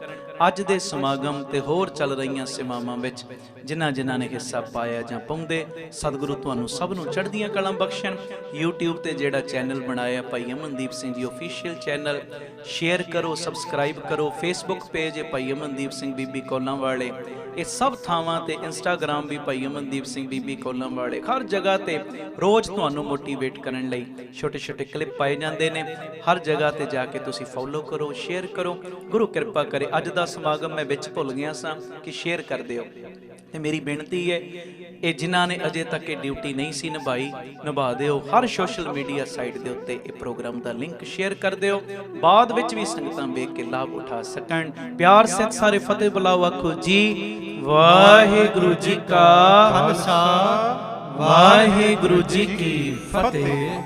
ਅੱਜ ਦੇ ਸਮਾਗਮ ਤੇ ਹੋਰ ਚੱਲ ਰਹੀਆਂ ਸੇਵਾਵਾਂ ਵਿੱਚ ਜਿਨ੍ਹਾਂ ਜਿਨ੍ਹਾਂ ਨੇ ਹਿੱਸਾ ਪਾਇਆ ਜਾਂ ਪਾਉਂਦੇ, ਸਤਿਗੁਰੂ ਤੁਹਾਨੂੰ ਸਭ ਨੂੰ ਚੜ੍ਹਦੀਆਂ ਕਲਾਂ ਬਖਸ਼ਣ। YouTube ਤੇ ਜਿਹੜਾ ਚੈਨਲ ਬਣਾਇਆ ਭਾਈ Amandeep Singh ji official channel, share ਕਰੋ, ਸਬਸਕ੍ਰਾਈਬ ਕਰੋ। Facebook ਪੇਜ ਹੈ ਭਾਈ ਅਮਨਦੀਪ ਸਿੰਘ ਬੀਬੀ ਕੋਲਾਂ ਵਾਲੇ। ਇਹ ਸਭ ਥਾਵਾਂ ਤੇ ਇੰਸਟਾਗ੍ਰਾਮ ਵੀ ਭਾਈ ਅਮਨਦੀਪ ਸਿੰਘ ਬੀਬੀ ਕੋਲਾਂ ਵਾਲੇ। ਹਰ ਜਗ੍ਹਾ ਤੇ ਰੋਜ਼ ਤੁਹਾਨੂੰ ਮੋਟੀਵੇਟ ਕਰਨ ਲਈ ਛੋਟੇ ਛੋਟੇ ਕਲਿੱਪ ਪਾਏ ਜਾਂਦੇ ਨੇ। ਹਰ ਜਗ੍ਹਾ ਤੇ ਜਾ ਕੇ ਤੁਸੀਂ ਫੋਲੋ ਕਰੋ, ਸ਼ੇਅਰ ਕਰੋ। ਗੁਰੂ ਕਿਰਪਾ ਕਰੇ। ਅੱਜ ਦਾ ਸਮਾਗਮ ਮੈਂ ਵਿੱਚ ਭੁੱਲ ਗਿਆ ਸਾਂ ਕਿ ਸ਼ੇਅਰ ਕਰ ਦਿਓ। ਤੇ ਮੇਰੀ ਬੇਨਤੀ ਹੈ, ਇਹ ਜਿਨ੍ਹਾਂ ਨੇ ਅਜੇ ਤੱਕ ਇਹ ਡਿਊਟੀ ਨਹੀਂ ਸੀ ਨਿਭਾਈ, ਨਿਭਾ ਦਿਓ। ਹਰ ਸੋਸ਼ਲ ਮੀਡੀਆ ਸਾਈਟ ਦੇ ਉੱਤੇ ਇਹ ਪ੍ਰੋਗਰਾਮ ਦਾ ਲਿੰਕ ਸ਼ੇਅਰ ਕਰ ਦਿਓ, ਬਾਅਦ ਵਿੱਚ ਵੀ ਸੰਗਤਾਂ ਵੇਖ ਕੇ ਲਾਭ ਉਠਾ ਸਕਣ। ਪਿਆਰ ਸਹਿਤ ਸਾਰੇ ਫਤਿਹ ਬੁਲਾਓ। ਆਖੋ ਜੀ ਵਾਹਿਗੁਰੂ ਜੀ ਕਾ ਖਾਲਸਾ, ਵਾਹਿਗੁਰੂ ਜੀ ਕੀ ਫਤਿਹ।